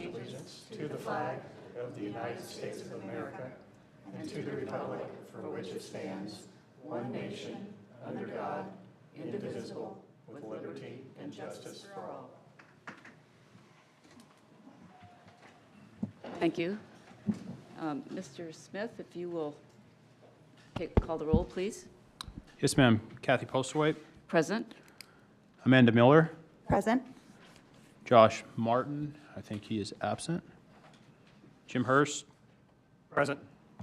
allegiance to the flag of the United States of America and to the republic for which it stands, one nation, under God, indivisible, with liberty and justice for all. Thank you. Mr. Smith, if you will call the roll, please. Yes, ma'am. Kathy Postlewaite. Present. Amanda Miller. Present. Josh Martin. I think he is absent. Jim Hurst. Present.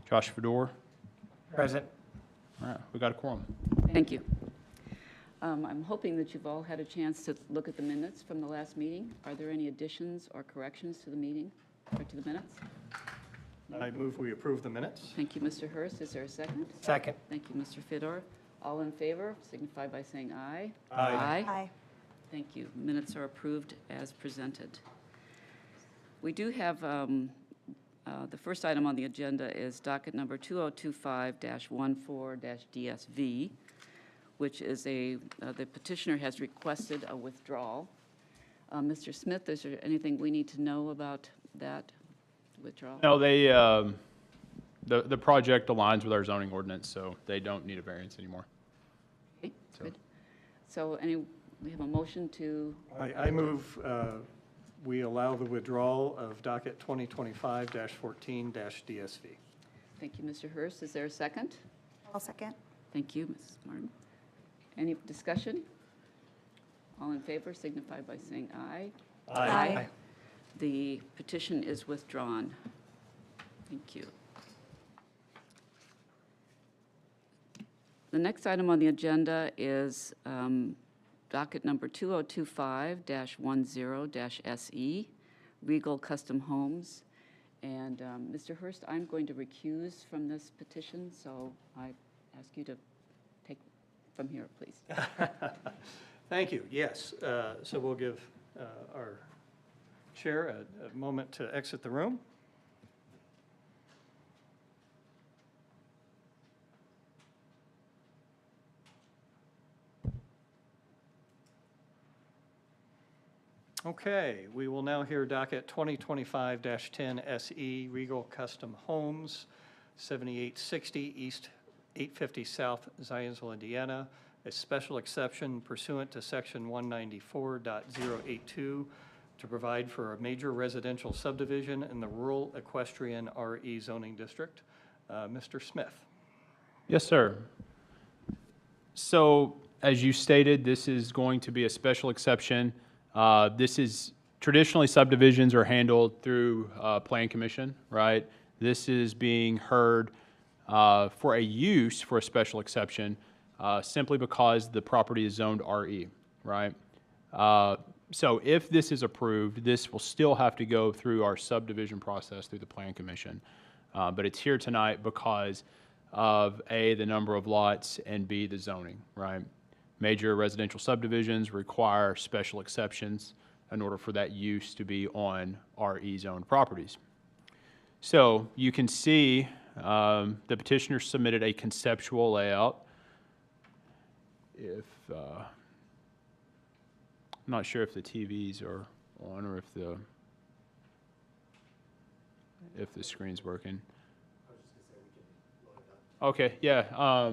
Josh Fedor. Present. All right, we got a quorum. Thank you. I'm hoping that you've all had a chance to look at the minutes from the last meeting. Are there any additions or corrections to the meeting or to the minutes? I move we approve the minutes. Thank you, Mr. Hurst. Is there a second? Second. Thank you, Mr. Fedor. All in favor, signify by saying aye. Aye. Aye. Thank you. Minutes are approved as presented. We do have, the first item on the agenda is docket number 2025-14-DSV, which is the petitioner has requested a withdrawal. Mr. Smith, is there anything we need to know about that withdrawal? No, they, the project aligns with our zoning ordinance, so they don't need a variance anymore. Okay, good. So we have a motion to, I move we allow the withdrawal of docket 2025-14-DSV. thank you, Mr. Hurst. Is there a second? I'll second. Thank you, Mrs. Martin. Any discussion? All in favor signify by saying aye. Aye. The petition is withdrawn. Thank you. The next item on the agenda is docket number 2025-10-SE, Regal Custom Homes. And Mr. Hurst, I'm going to recuse from this petition, so I ask you to take from here, please. Thank you. Yes. So we'll give our chair a moment to exit the room. Okay, we will now hear docket 2025-10-SE, Regal Custom Homes, 7860 East 850 South, Zionsville, Indiana, a special exception pursuant to section 194.082 to provide for a major residential subdivision in the rural equestrian RE zoning district. Mr. Smith. Yes, sir. So, as you stated, this is going to be a special exception. This is traditionally subdivisions are handled through Plan Commission, right? This is being heard for a use for a special exception simply because the property is zoned RE, right? So if this is approved, this will still have to go through our subdivision process through the Plan Commission. But it's here tonight because of A, the number of lots, and B, the zoning, right? Major residential subdivisions require special exceptions in order for that use to be on RE zoned properties. So you can see the petitioner submitted a conceptual layout. I'm not sure if the TVs are on or if the screen's working. Okay, yeah.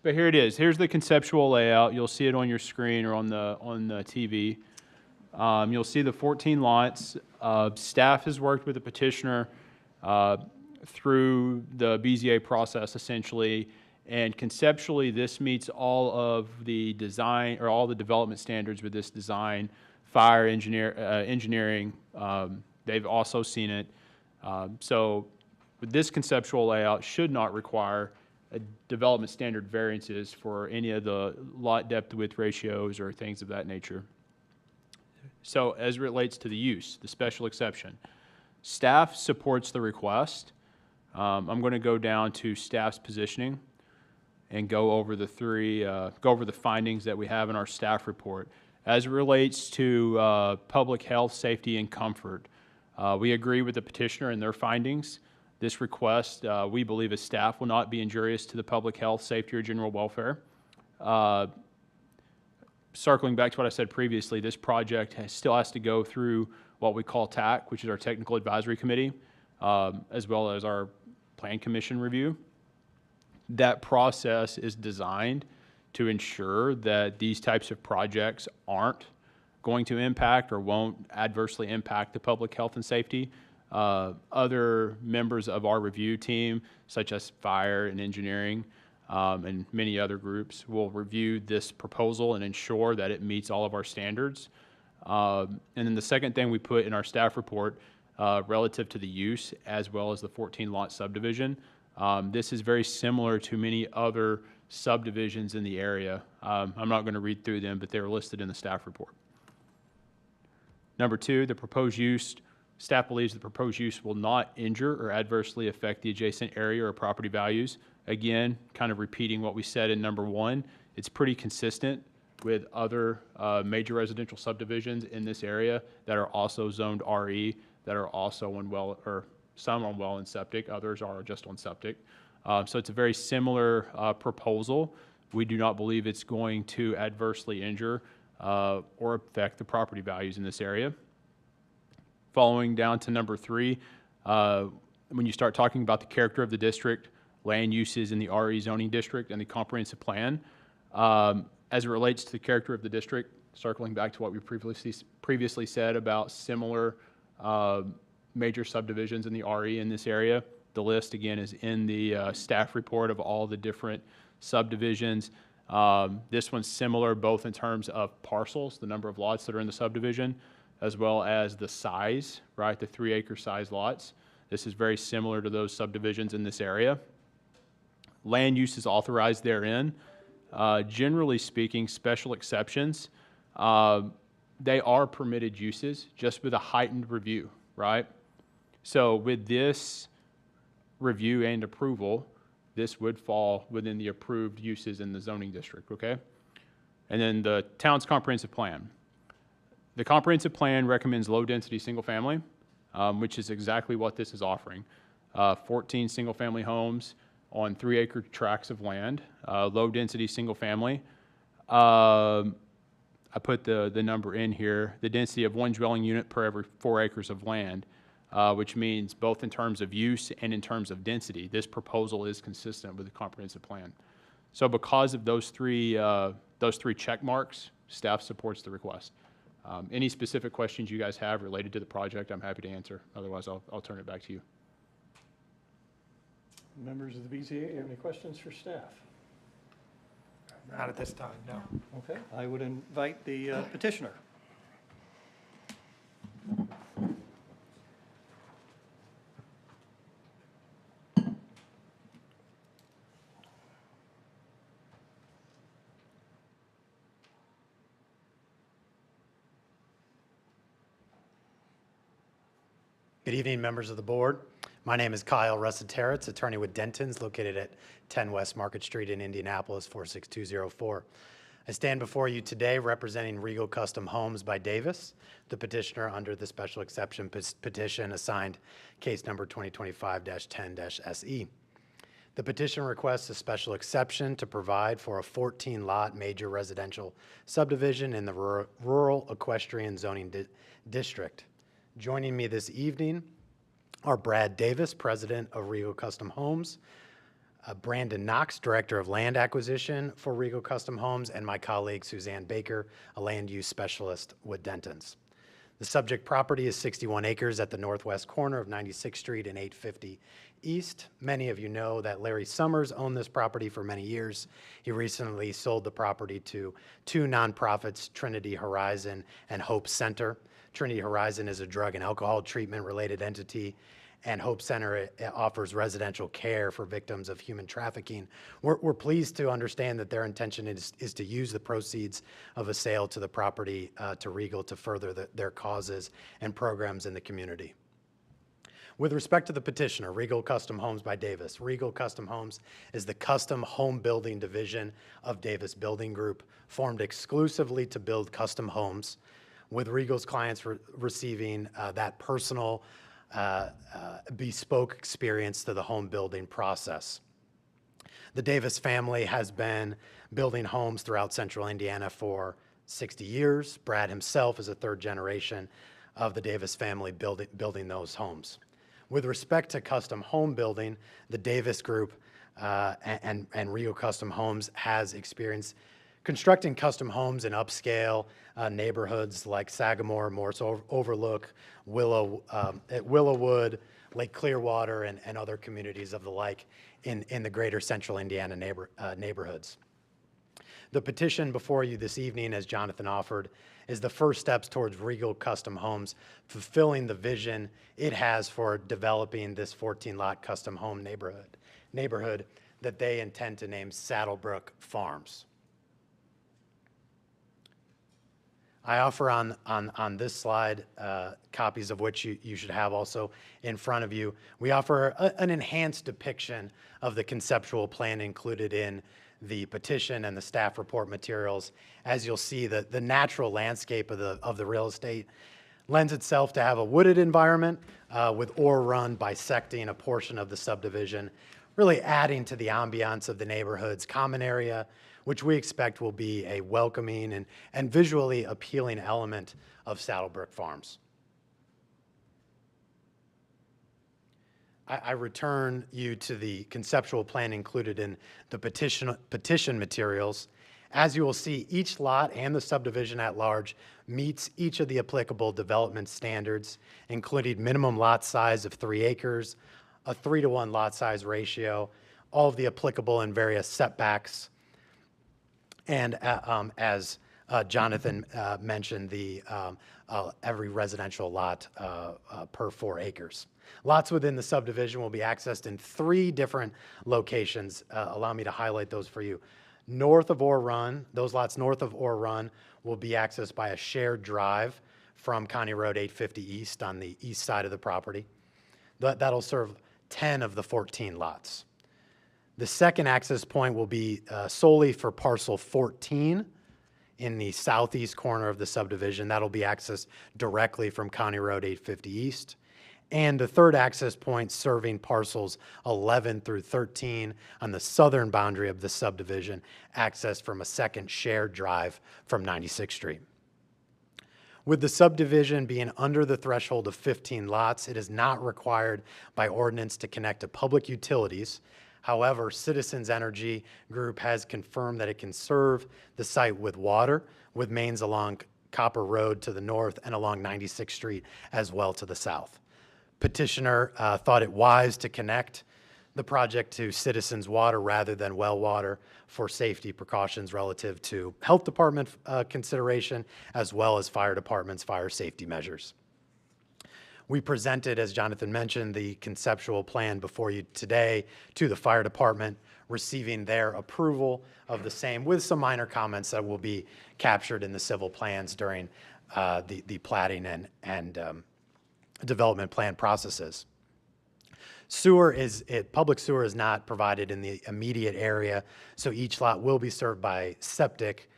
But here it is. Here's the conceptual layout. You'll see it on your screen or on the TV. You'll see the 14 lots. Staff has worked with the petitioner through the BZA process, essentially, and conceptually, this meets all of the design or all the development standards with this design. Fire engineering. They've also seen it. So, with this conceptual layout, should not require a development standard variances for any of the lot depth width ratios or things of that nature. So as it relates to the use, the special exception, staff supports the request. I'm going to go down to staff's positioning and go over the findings that we have in our staff report. As it relates to public health, safety, and comfort, we agree with the petitioner and their findings. This request, we believe as staff, will not be injurious to the public health, safety, or general welfare. Circling back to what I said previously, this project still has to go through what we call TAC, which is our Technical Advisory Committee, as well as our Plan Commission review. That process is designed to ensure that these types of projects aren't going to impact or won't adversely impact the public health and safety. Other members of our review team, such as fire and engineering, and many other groups, will review this proposal and ensure that it meets all of our standards. And then the second thing we put in our staff report relative to the use as well as the 14-lot subdivision, this is very similar to many other subdivisions in the area. I'm not going to read through them, but they're listed in the staff report. Number two, the proposed use. Staff believes the proposed use will not injure or adversely affect the adjacent area or property values. Again, kind of repeating what we said in number one, it's pretty consistent with other major residential subdivisions in this area that are also zoned RE, that are also on well, or some on well and septic, others are just on septic. So it's a very similar proposal. We do not believe it's going to adversely injure or affect the property values in this area. Following down to number three, when you start talking about the character of the district, land uses in the RE zoning district and the comprehensive plan, as it relates to the character of the district, circling back to what we previously said about similar major subdivisions in the RE in this area, the list again is in the staff report of all the different subdivisions. This one's similar both in terms of parcels, the number of lots that are in the subdivision, as well as the size, right, the 3-acre size lots. This is very similar to those subdivisions in this area. Land use is authorized therein. Generally speaking, special exceptions, they are permitted uses, just with a heightened review, right? So with this review and approval, this would fall within the approved uses in the zoning district, okay? And then the town's comprehensive plan. The comprehensive plan recommends low-density single-family, which is exactly what this is offering. 14 single-family homes on 3-acre tracts of land, low-density single-family. I put the number in here, the density of 1 dwelling unit per every 4 acres of land, which means both in terms of use and in terms of density, this proposal is consistent with the comprehensive plan. So because of those three check marks, staff supports the request. Any specific questions you guys have related to the project, I'm happy to answer. Otherwise, I'll turn it back to you. Members of the BZA, have any questions for staff? Not at this time, no. Okay, I would invite the petitioner. Good evening, members of the board. My name is Kyle Russiteritz, attorney with Denton's, located at 10 West Market Street in Indianapolis, 46204. I stand before you today representing Regal Custom Homes by Davis, the petitioner under the special exception petition assigned case number 2025-10-SE. The petition requests a special exception to provide for a 14-lot major residential subdivision in the rural equestrian zoning district. Joining me this evening are Brad Davis, president of Regal Custom Homes, Brandon Knox, director of land acquisition for Regal Custom Homes, and my colleague Suzanne Baker, a land use specialist with Denton's. The subject property is 61 acres at the northwest corner of 96th Street and 850 East. Many of you know that Larry Summers owned this property for many years. He recently sold the property to two nonprofits, Trinity Horizon and Hope Center. Trinity Horizon is a drug and alcohol treatment related entity, and Hope Center offers residential care for victims of human trafficking. We're pleased to understand that their intention is to use the proceeds of a sale to the property to Regal to further their causes and programs in the community. With respect to the petitioner, Regal Custom Homes by Davis. Regal Custom Homes is the custom home building division of Davis Building Group, formed exclusively to build custom homes, with Regal's clients receiving that personal, bespoke experience to the home building process. The Davis family has been building homes throughout central Indiana for 60 years. Brad himself is a third generation of the Davis family building those homes. With respect to custom home building, the Davis Group and Rio Custom Homes has experience constructing custom homes in upscale neighborhoods like Sagamore, Morse Overlook, Willowwood, Lake Clearwater, and other communities of the like in the greater central Indiana neighborhoods. The petition before you this evening, as Jonathan offered, is the first steps towards Regal Custom Homes fulfilling the vision it has for developing this 14-lot custom home neighborhood that they intend to name Saddlebrook Farms. I offer on this slide, copies of which you should have also in front of you. We offer an enhanced depiction of the conceptual plan included in the petition and the staff report materials. As you'll see, the natural landscape of the real estate lends itself to have a wooded environment with Ore Run bisecting a portion of the subdivision, really adding to the ambiance of the neighborhood's common area, which we expect will be a welcoming and visually appealing element of Saddlebrook Farms. I return you to the conceptual plan included in the petition materials. As you will see, each lot and the subdivision at large meets each of the applicable development standards, including minimum lot size of 3 acres, a 3-to-1 lot size ratio, all of the applicable and various setbacks, and as Jonathan mentioned, every residential lot per 4 acres. Lots within the subdivision will be accessed in 3 different locations. Allow me to highlight those for you. North of Ore Run, those lots north of Ore Run will be accessed by a shared drive from County Road 850 East on the east side of the property. That'll serve 10 of the 14 lots. The second access point will be solely for parcel 14 in the southeast corner of the subdivision. That'll be accessed directly from County Road 850 East. And the third access point serving parcels 11 through 13 on the southern boundary of the subdivision, accessed from a second shared drive from 96th Street. With the subdivision being under the threshold of 15 lots, it is not required by ordinance to connect to public utilities. However, Citizens Energy Group has confirmed that it can serve the site with water, with mains along Copper Road to the north and along 96th Street as well to the south. Petitioner thought it wise to connect the project to Citizens Water rather than well water for safety precautions relative to health department consideration, as well as fire department's fire safety measures. We presented, as Jonathan mentioned, the conceptual plan before you today to the fire department, receiving their approval of the same with some minor comments that will be captured in the civil plans during the platting and development plan processes. Public sewer is not provided in the immediate area, so each lot will be served by septic.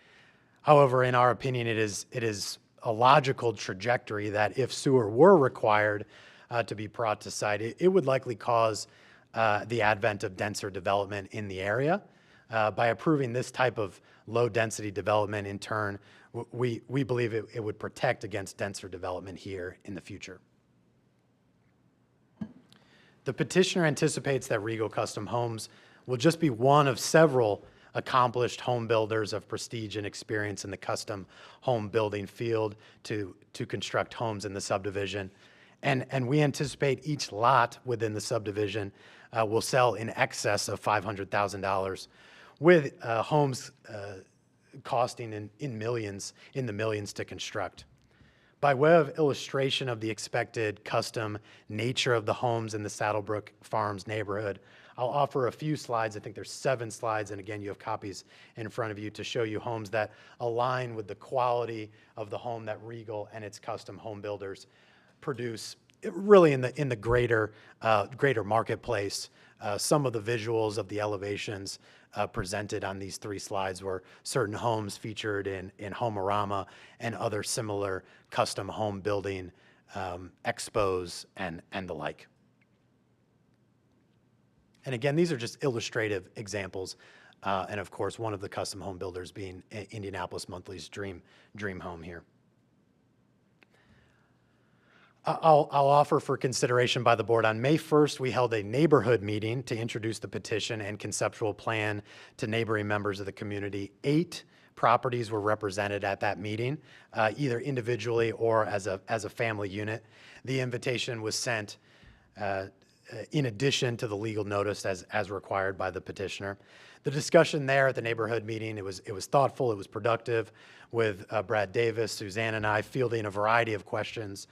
However, in our opinion, it is a logical trajectory that if sewer were required to be brought to site, it would likely cause the advent of denser development in the area. By approving this type of low-density development, in turn, we believe it would protect against denser development here in the future. The petitioner anticipates that Regal Custom Homes will just be one of several accomplished home builders of prestige and experience in the custom home building field to construct homes in the subdivision. And we anticipate each lot within the subdivision will sell in excess of $500,000, with homes costing in the millions to construct. By way of illustration of the expected custom nature of the homes in the Saddlebrook Farms neighborhood, I'll offer a few slides. I think there's 7 slides, and again, you have copies in front of you to show you homes that align with the quality of the home that Regal and its custom home builders produce, really in the greater marketplace. Some of the visuals of the elevations presented on these 3 slides were certain homes featured in Homeorama and other similar custom home building expos and the like. And again, these are just illustrative examples, and of course, one of the custom home builders being Indianapolis Monthly's Dream Home here. I'll offer for consideration by the board. On May 1st, we held a neighborhood meeting to introduce the petition and conceptual plan to neighboring members of the community. 8 properties were represented at that meeting, either individually or as a family unit. The invitation was sent in addition to the legal notice as required by the petitioner. The discussion there at the neighborhood meeting, it was thoughtful, it was productive, with Brad Davis, Suzanne, and I fielding a variety of questions,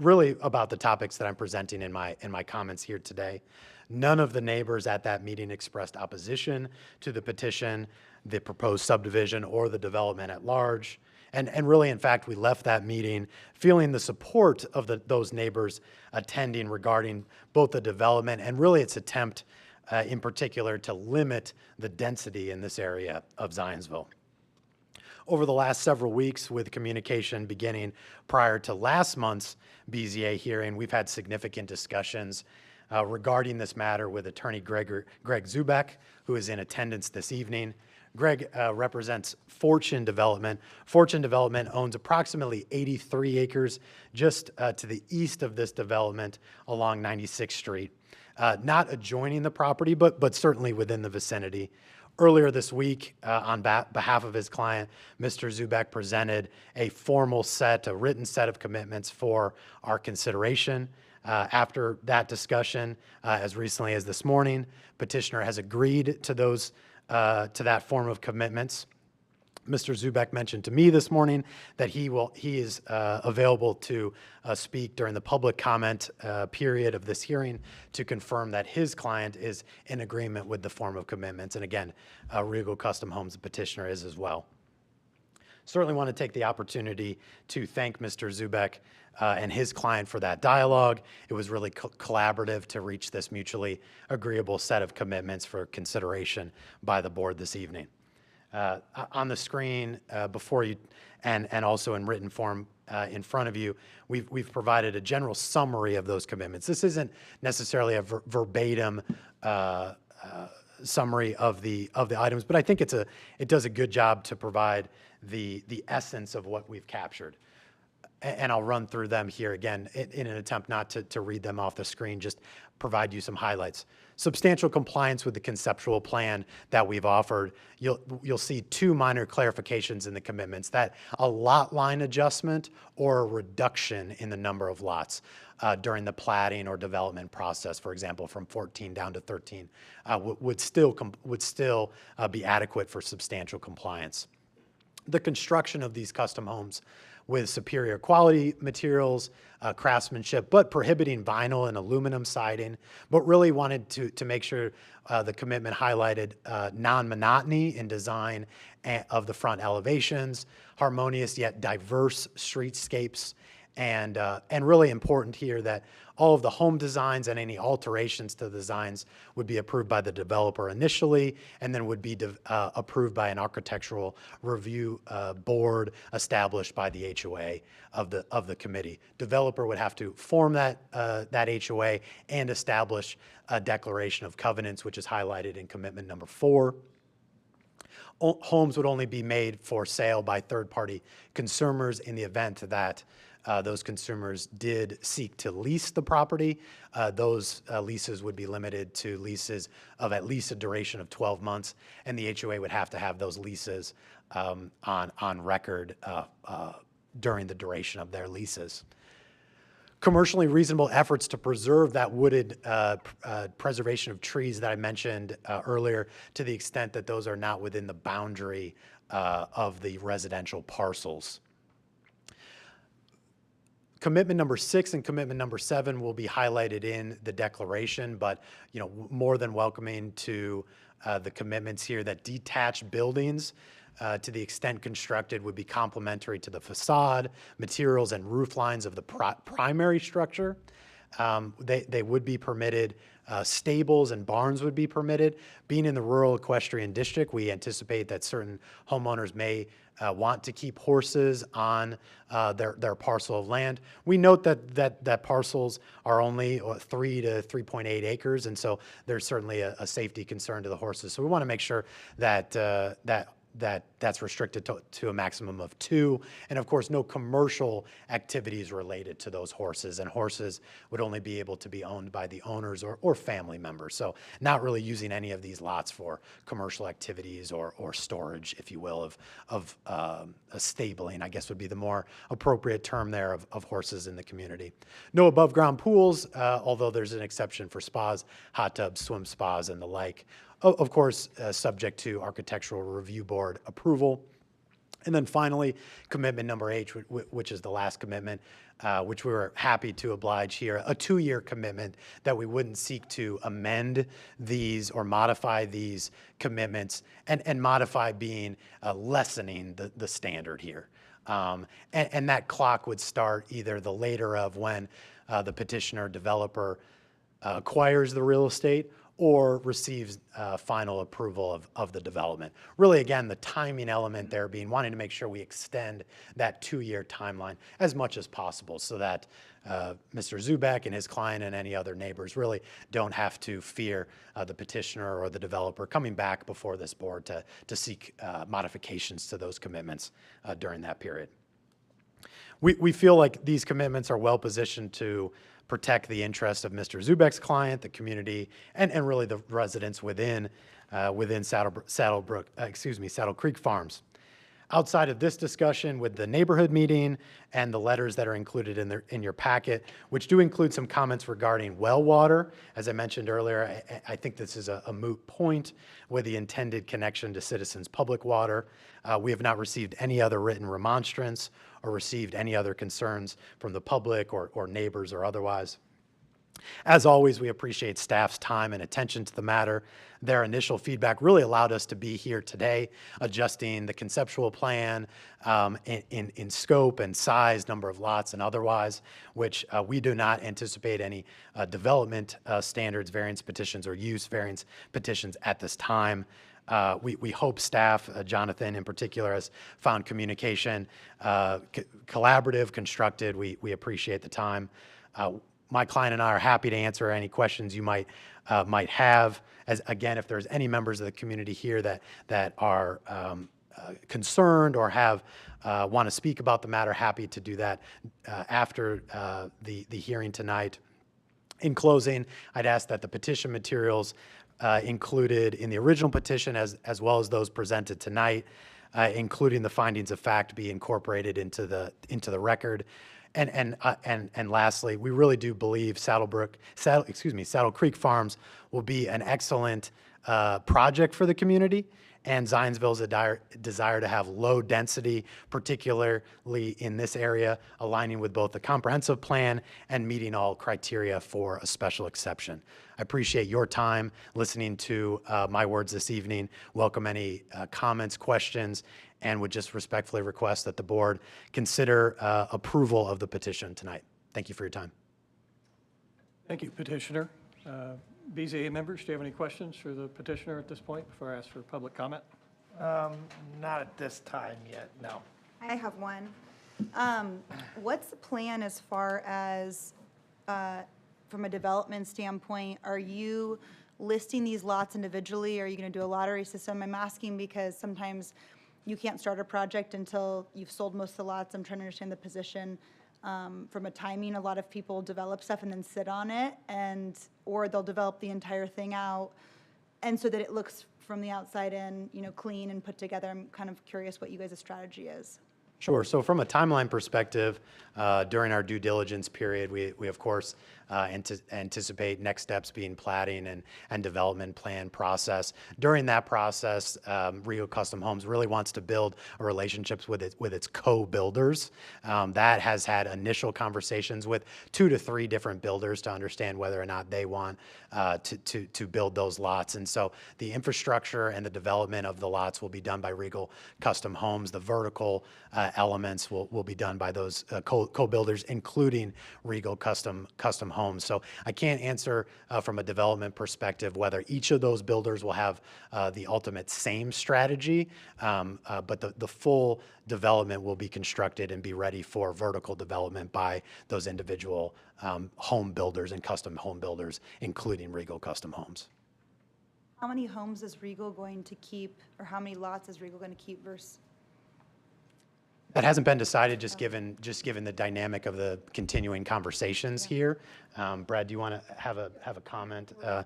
really about the topics that I'm presenting in my comments here today. None of the neighbors at that meeting expressed opposition to the petition, the proposed subdivision, or the development at large. And really, in fact, we left that meeting feeling the support of those neighbors attending regarding both the development and really its attempt in particular to limit the density in this area of Zionsville. Over the last several weeks, with communication beginning prior to last month's BZA hearing, we've had significant discussions regarding this matter with attorney Greg Zubek, who is in attendance this evening. Greg represents Fortune Development. Fortune Development owns approximately 83 acres just to the east of this development along 96th Street. Not adjoining the property, but certainly within the vicinity. Earlier this week, on behalf of his client, Mr. Zubek presented a written set of commitments for our consideration. After that discussion, as recently as this morning, petitioner has agreed to that form of commitments. Mr. Zubek mentioned to me this morning that he is available to speak during the public comment period of this hearing to confirm that his client is in agreement with the form of commitments. And again, Regal Custom Homes, the petitioner, is as well. Certainly want to take the opportunity to thank Mr. Zubek and his client for that dialogue. It was really collaborative to reach this mutually agreeable set of commitments for consideration by the board this evening. On the screen before you and also in written form in front of you, we've provided a general summary of those commitments. This isn't necessarily a verbatim summary of the items, but I think it does a good job to provide the essence of what we've captured. And I'll run through them here again in an attempt not to read them off the screen, just provide you some highlights. Substantial compliance with the conceptual plan that we've offered. You'll see 2 minor clarifications in the commitments, that a lot line adjustment or a reduction in the number of lots during the platting or development process, for example, from 14 down to 13, would still be adequate for substantial compliance. The construction of these custom homes with superior quality materials, craftsmanship, but prohibiting vinyl and aluminum siding, but really wanted to make sure the commitment highlighted non-monotony in design of the front elevations, harmonious yet diverse streetscapes, and really important here that all of the home designs and any alterations to the designs would be approved by the developer initially, and then would be approved by an architectural review board established by the HOA of the committee. Developer would have to form that HOA and establish a declaration of covenants, which is highlighted in commitment number 4. Homes would only be made for sale by third-party consumers in the event that those consumers did seek to lease the property. Those leases would be limited to leases of at least a duration of 12 months, and the HOA would have to have those leases on record during the duration of their leases. Commercially reasonable efforts to preserve that wooded preservation of trees that I mentioned earlier, to the extent that those are not within the boundary of the residential parcels. Commitment number 6 and commitment number 7 will be highlighted in the declaration, but more than welcoming to the commitments here that detached buildings, to the extent constructed, would be complementary to the facade, materials, and roof lines of the primary structure. They would be permitted. Stables and barns would be permitted. Being in the rural equestrian district, we anticipate that certain homeowners may want to keep horses on their parcel of land. We note that parcels are only 3 to 3.8 acres, and so there's certainly a safety concern to the horses. So we want to make sure that that's restricted to a maximum of 2. And of course, no commercial activities related to those horses. And horses would only be able to be owned by the owners or family members. So not really using any of these lots for commercial activities or storage, if you will, of a stabling, I guess would be the more appropriate term there of horses in the community. No above ground pools, although there's an exception for spas, hot tubs, swim spas, and the like. Of course, subject to Architectural Review Board approval. And then finally, commitment number H, which is the last commitment, which we were happy to oblige here, a 2-year commitment that we wouldn't seek to amend these or modify these commitments, and modify being lessening the standard here. And that clock would start either the later of when the petitioner developer acquires the real estate or receives final approval of the development. Really, again, the timing element there being wanting to make sure we extend that 2-year timeline as much as possible so that Mr. Zubek and his client and any other neighbors really don't have to fear the petitioner or the developer coming back before this board to seek modifications to those commitments during that period. We feel like these commitments are well positioned to protect the interest of Mr. Zubek's client, the community, and really the residents within Saddle Creek Farms. Outside of this discussion with the neighborhood meeting and the letters that are included in your packet, which do include some comments regarding well water, as I mentioned earlier, I think this is a moot point with the intended connection to citizens' public water. We have not received any other written remonstrance or received any other concerns from the public or neighbors or otherwise. As always, we appreciate staff's time and attention to the matter. Their initial feedback really allowed us to be here today, adjusting the conceptual plan in scope and size, number of lots, and otherwise, which we do not anticipate any development standards variance petitions or use variance petitions at this time. We hope staff, Jonathan in particular, has found communication collaborative, constructive. We appreciate the time. My client and I are happy to answer any questions you might have. As again, if there's any members of the community here that are concerned or want to speak about the matter, happy to do that after the hearing tonight. In closing, I'd ask that the petition materials included in the original petition as well as those presented tonight, including the findings of fact, be incorporated into the record. And lastly, we really do believe Saddle Creek Farms will be an excellent project for the community, and Zionsville's desire to have low density, particularly in this area, aligning with both the comprehensive plan and meeting all criteria for a special exception. I appreciate your time listening to my words this evening. Welcome any comments, questions, and would just respectfully request that the board consider approval of the petition tonight. Thank you for your time. Thank you, petitioner. BZA members, do you have any questions for the petitioner at this point before I ask for public comment? Not at this time yet, no. I have one. What's the plan as far as, from a development standpoint? Are you listing these lots individually? Are you going to do a lottery system? I'm asking because sometimes you can't start a project until you've sold most of the lots. I'm trying to understand the position. From a timing, a lot of people develop stuff and then sit on it, or they'll develop the entire thing out, and so that it looks from the outside in, clean and put together. I'm kind of curious what you guys' strategy is. Sure. So from a timeline perspective, during our due diligence period, we of course anticipate next steps being platting and development plan process. During that process, Rio Custom Homes really wants to build a relationships with its co-builders. That has had initial conversations with 2 to 3 different builders to understand whether or not they want to build those lots. And so the infrastructure and the development of the lots will be done by Regal Custom Homes. The vertical elements will be done by those co-builders, including Regal Custom Homes. So I can't answer from a development perspective whether each of those builders will have the ultimate same strategy, but the full development will be constructed and be ready for vertical development by those individual home builders and custom home builders, including Regal Custom Homes. How many homes is Regal going to keep, or how many lots is Regal going to keep versus? That hasn't been decided, just given the dynamic of the continuing conversations here. Brad, do you want to have a comment? I'll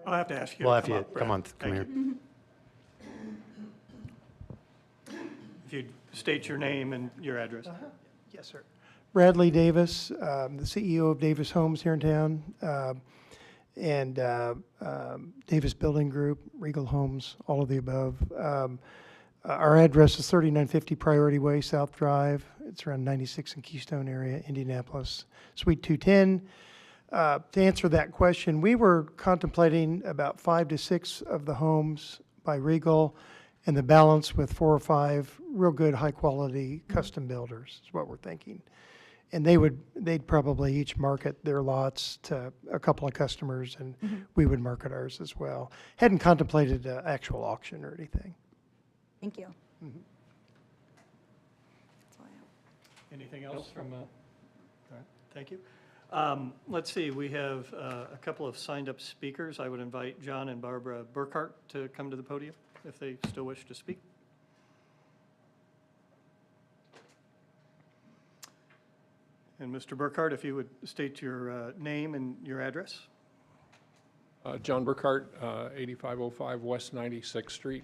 have to ask you We'll to have come you up, come Brad. come here. Thank you. If you'd state your name and your address. Yes, sir. Bradley Davis, the CEO of Davis Homes here in town, and Davis Building Group, Regal Homes, all of the above. Our address is 3950 Priority Way, South Drive. It's around 96 in Keystone area, Indianapolis, Suite 210. To answer that question, we were contemplating about 5 to 6 of the homes by Regal, and the balance with 4 or 5 real good, high-quality custom builders is what we're thinking. And they'd probably each market their lots to a couple of customers, and we would market ours as well. Hadn't contemplated an actual auction or anything. Thank you. That's all I have. Anything else from, all right, thank you. Let's see, we have a couple of signed-up speakers. I would invite John and Barbara Burkhart to come to the podium if they still wish to speak. And Mr. Burkhart, if you would state your name and your address. John Burkhart, 8505 West 96th Street.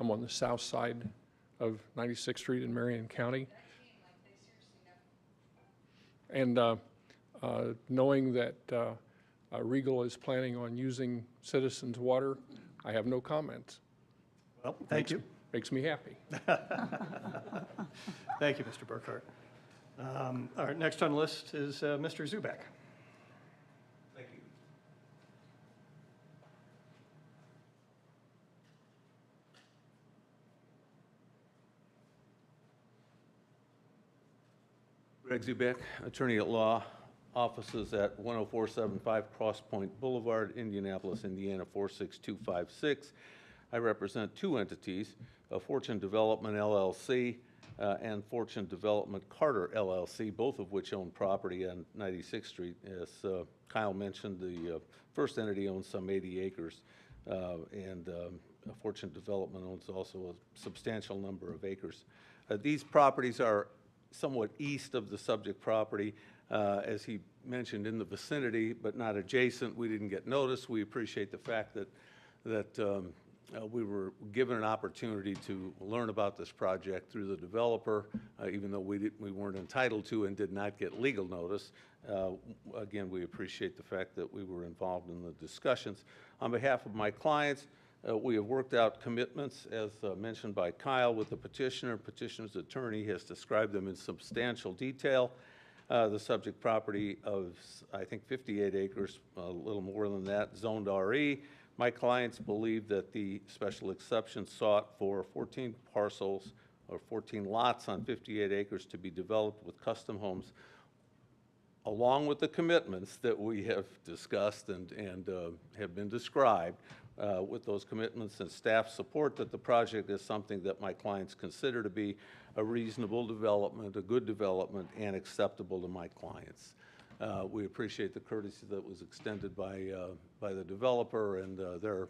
I'm on the south side of 96th Street in Marion County. And knowing that Regal is planning on using Citizens Water, I have no comments. Well, thank you. Makes me happy. Thank you, Mr. Burkhart. All right, next on the list is Mr. Zubak. Thank you. Greg Zubek, attorney at law, offices at 10475 Cross Point Boulevard, Indianapolis, Indiana 46256. I represent two entities, Fortune Development LLC and Fortune Development Carter LLC, both of which own property on 96th Street. As Kyle mentioned, the first entity owns some 80 acres, and Fortune Development owns also a substantial number of acres. These properties are somewhat east of the subject property, as he mentioned, in the vicinity, but not adjacent. We didn't get notice. We appreciate the fact that we were given an opportunity to learn about this project through the developer, even though we weren't entitled to and did not get legal notice. Again, we appreciate the fact that we were involved in the discussions. On behalf of my clients, we have worked out commitments, as mentioned by Kyle, with the petitioner. Petitioner's attorney has described them in substantial detail. The subject property of, I think, 58 acres, a little more than that, zoned RE. My clients believe that the special exception sought for 14 parcels or 14 lots on 58 acres to be developed with custom homes, along with the commitments that we have discussed and have been described, with those commitments and staff support that the project is something that my clients consider to be a reasonable development, a good development, and acceptable to my clients. We appreciate the courtesy that was extended by the developer and their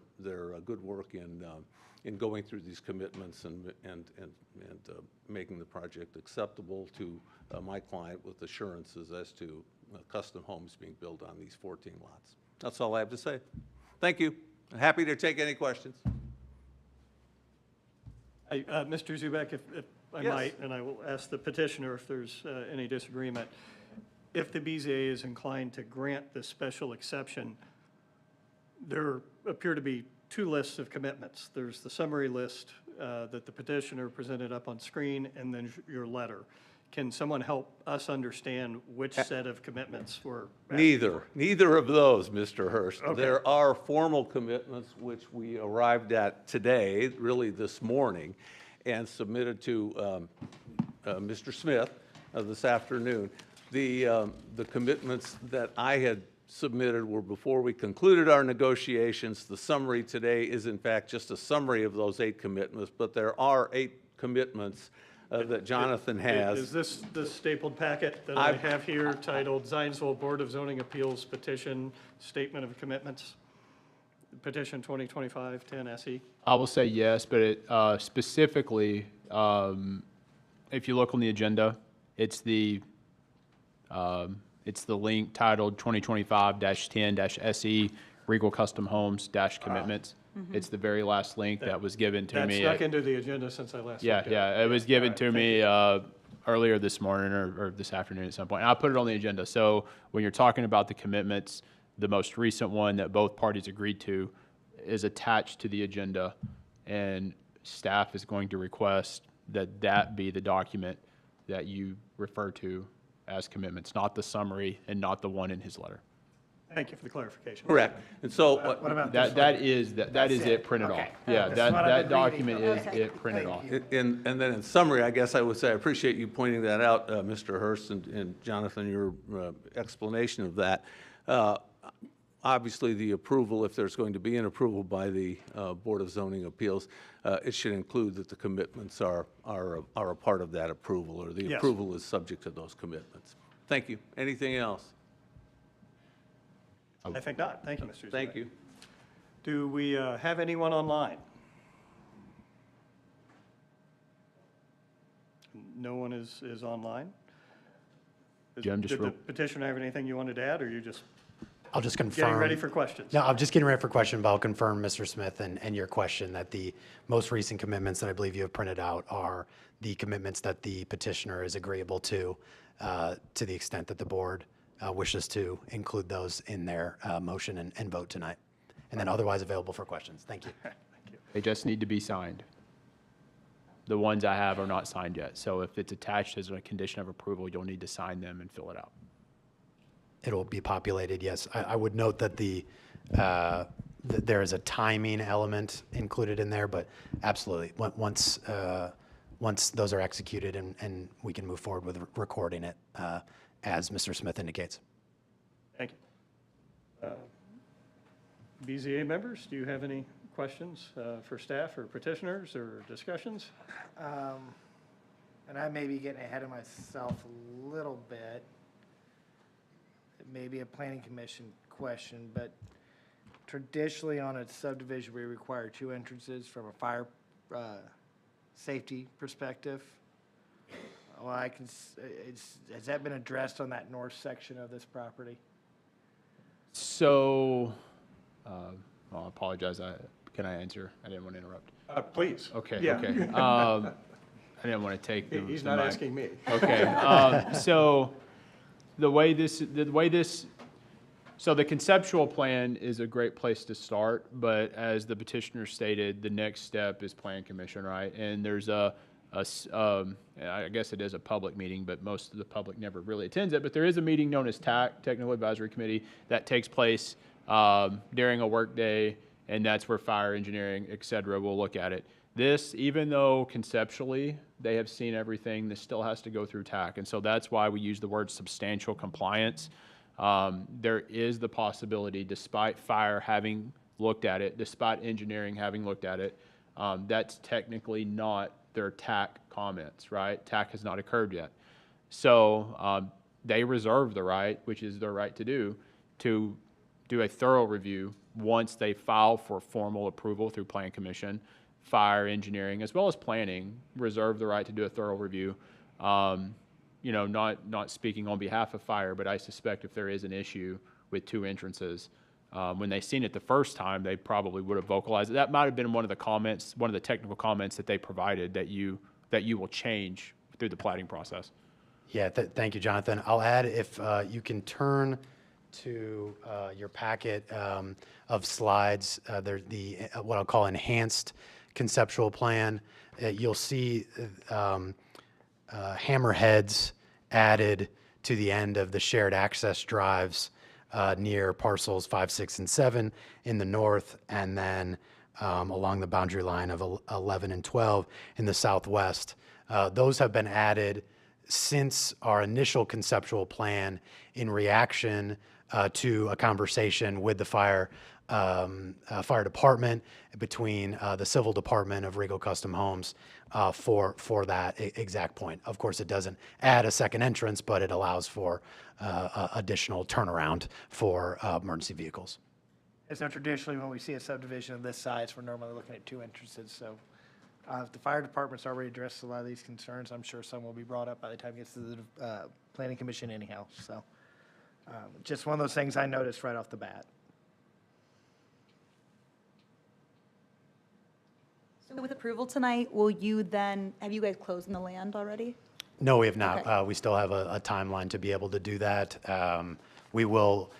good work in going through these commitments and making the project acceptable to my client with assurances as to custom homes being built on these 14 lots. That's all I have to say. Thank you. I'm happy to take any questions. Mr. Zubek, if I Yes. might, and I will ask the petitioner if there's any disagreement. If the BZA is inclined to grant this special exception, there appear to be two lists of commitments. There's the summary list that the petitioner presented up on screen, and then your letter. Can someone help us understand which set of commitments were? Neither of those, Mr. Hurst. Okay. There are formal commitments which we arrived at today, really this morning, and submitted to Mr. Smith this afternoon. The commitments that I had submitted were before we concluded our negotiations. The summary today is in fact just a summary of those 8 commitments, but there are 8 commitments that Jonathan has. Is this the stapled packet that I have here titled Zionsville Board of Zoning Appeals Petition Statement of Commitments? petition 2025-10 SE? I will say yes, but it, specifically, if you look on the agenda, it's the link titled 2025-10-SE Regal Custom Homes Commitments. It's the very last link that was given to That me. snuck into the agenda since I last Yeah, looked at yeah, it was given All to right, me thank earlier this morning or this afternoon at some point. And I put it on the agenda. So when you're talking about the commitments, the most recent one that both parties agreed to is attached to the agenda, and staff is going to request that that be the document that you refer to as commitments, not the summary and not the one in his letter. Thank you for the clarification. Correct. And so, What about this That one? is it printed off. Okay. Yeah, This is what I've that been document reading. is Okay. it printed off. and then in summary, I guess I would say I appreciate you pointing that out, Mr. Hurst and Jonathan, your explanation of that. Obviously, the approval, if there's going to be an approval by the Board of Zoning Appeals, it should include that the commitments are a part of that approval, or the Yes. approval is subject to those commitments. Thank you. Anything else? I think not. Thank you, Mr. Thank Zubek. you. Do we have anyone online? No one is online? Jim, just Did the real- petitioner have anything you wanted to add, or you just I'll just confirm. getting ready for questions? No, I'm just getting ready for question, but I'll confirm, Mr. Smith, and your question, that the most recent commitments that I believe you have printed out are the commitments that the petitioner is agreeable to the extent that the board wishes to include those in their motion and vote tonight. And then otherwise available for questions. Thank you. Thank you. They just need to be signed. The ones I have are not signed yet, so if it's attached as a condition of approval, you'll need to sign them and fill it out. It'll be populated, yes. I would note that that there is a timing element included in there, but absolutely, once those are executed and we can move forward with recording it, as Mr. Smith indicates. Thank you. BZA members, do you have any questions for staff or petitioners or discussions? And I may be getting ahead of myself a little bit. It may be a planning commission question, but traditionally on a subdivision, we require 2 entrances from a fire safety perspective. Well, has that been addressed on that north section of this property? So, I apologize, can I answer? I didn't want to interrupt. Please. Okay, Yeah. okay. I didn't want to take the. He's the not mic. asking me. Okay, so so the conceptual plan is a great place to start, but as the petitioner stated, the next step is plan commission, right? And there's I guess it is a public meeting, but most of the public never really attends it, but there is a meeting known as TAC, Technical Advisory Committee, that takes place during a workday, and that's where fire engineering, et cetera, will look at it. This, even though conceptually they have seen everything, this still has to go through TAC. And so that's why we use the word substantial compliance. There is the possibility, despite fire having looked at it, despite engineering having looked at it, that's technically not their TAC comments, right? TAC has not occurred yet. So they reserve the right, which is their right to do a thorough review once they file for formal approval through Plan Commission. Fire, engineering, as well as planning, reserve the right to do a thorough review. Not speaking on behalf of fire, but I suspect if there is an issue with 2 entrances, when they seen it the first time, they probably would have vocalized it. That might have been one of the comments, one of the technical comments that they provided that you will change through the plating process. Yeah, thank you, Jonathan. I'll add, if you can turn to your packet of slides, there's the what I'll call enhanced conceptual plan. You'll see hammerheads added to the end of the shared access drives near parcels 5, 6, and 7 in the north, and then along the boundary line of 11 and 12 in the southwest. Those have been added since our initial conceptual plan in reaction to a conversation with the fire department, between the civil department of Regal Custom Homes for that exact point. Of course, it doesn't add a second entrance, but it allows for additional turnaround for emergency vehicles. And so traditionally, when we see a subdivision of this size, we're normally looking at 2 entrances. So if the fire department's already addressed a lot of these concerns, I'm sure some will be brought up by the time it gets to the planning commission anyhow. So just one of those things I noticed right off the bat. So with approval tonight, will you then, have you guys closed on the land already? No, we have not. Okay. We still have a timeline to be able to do that. We will,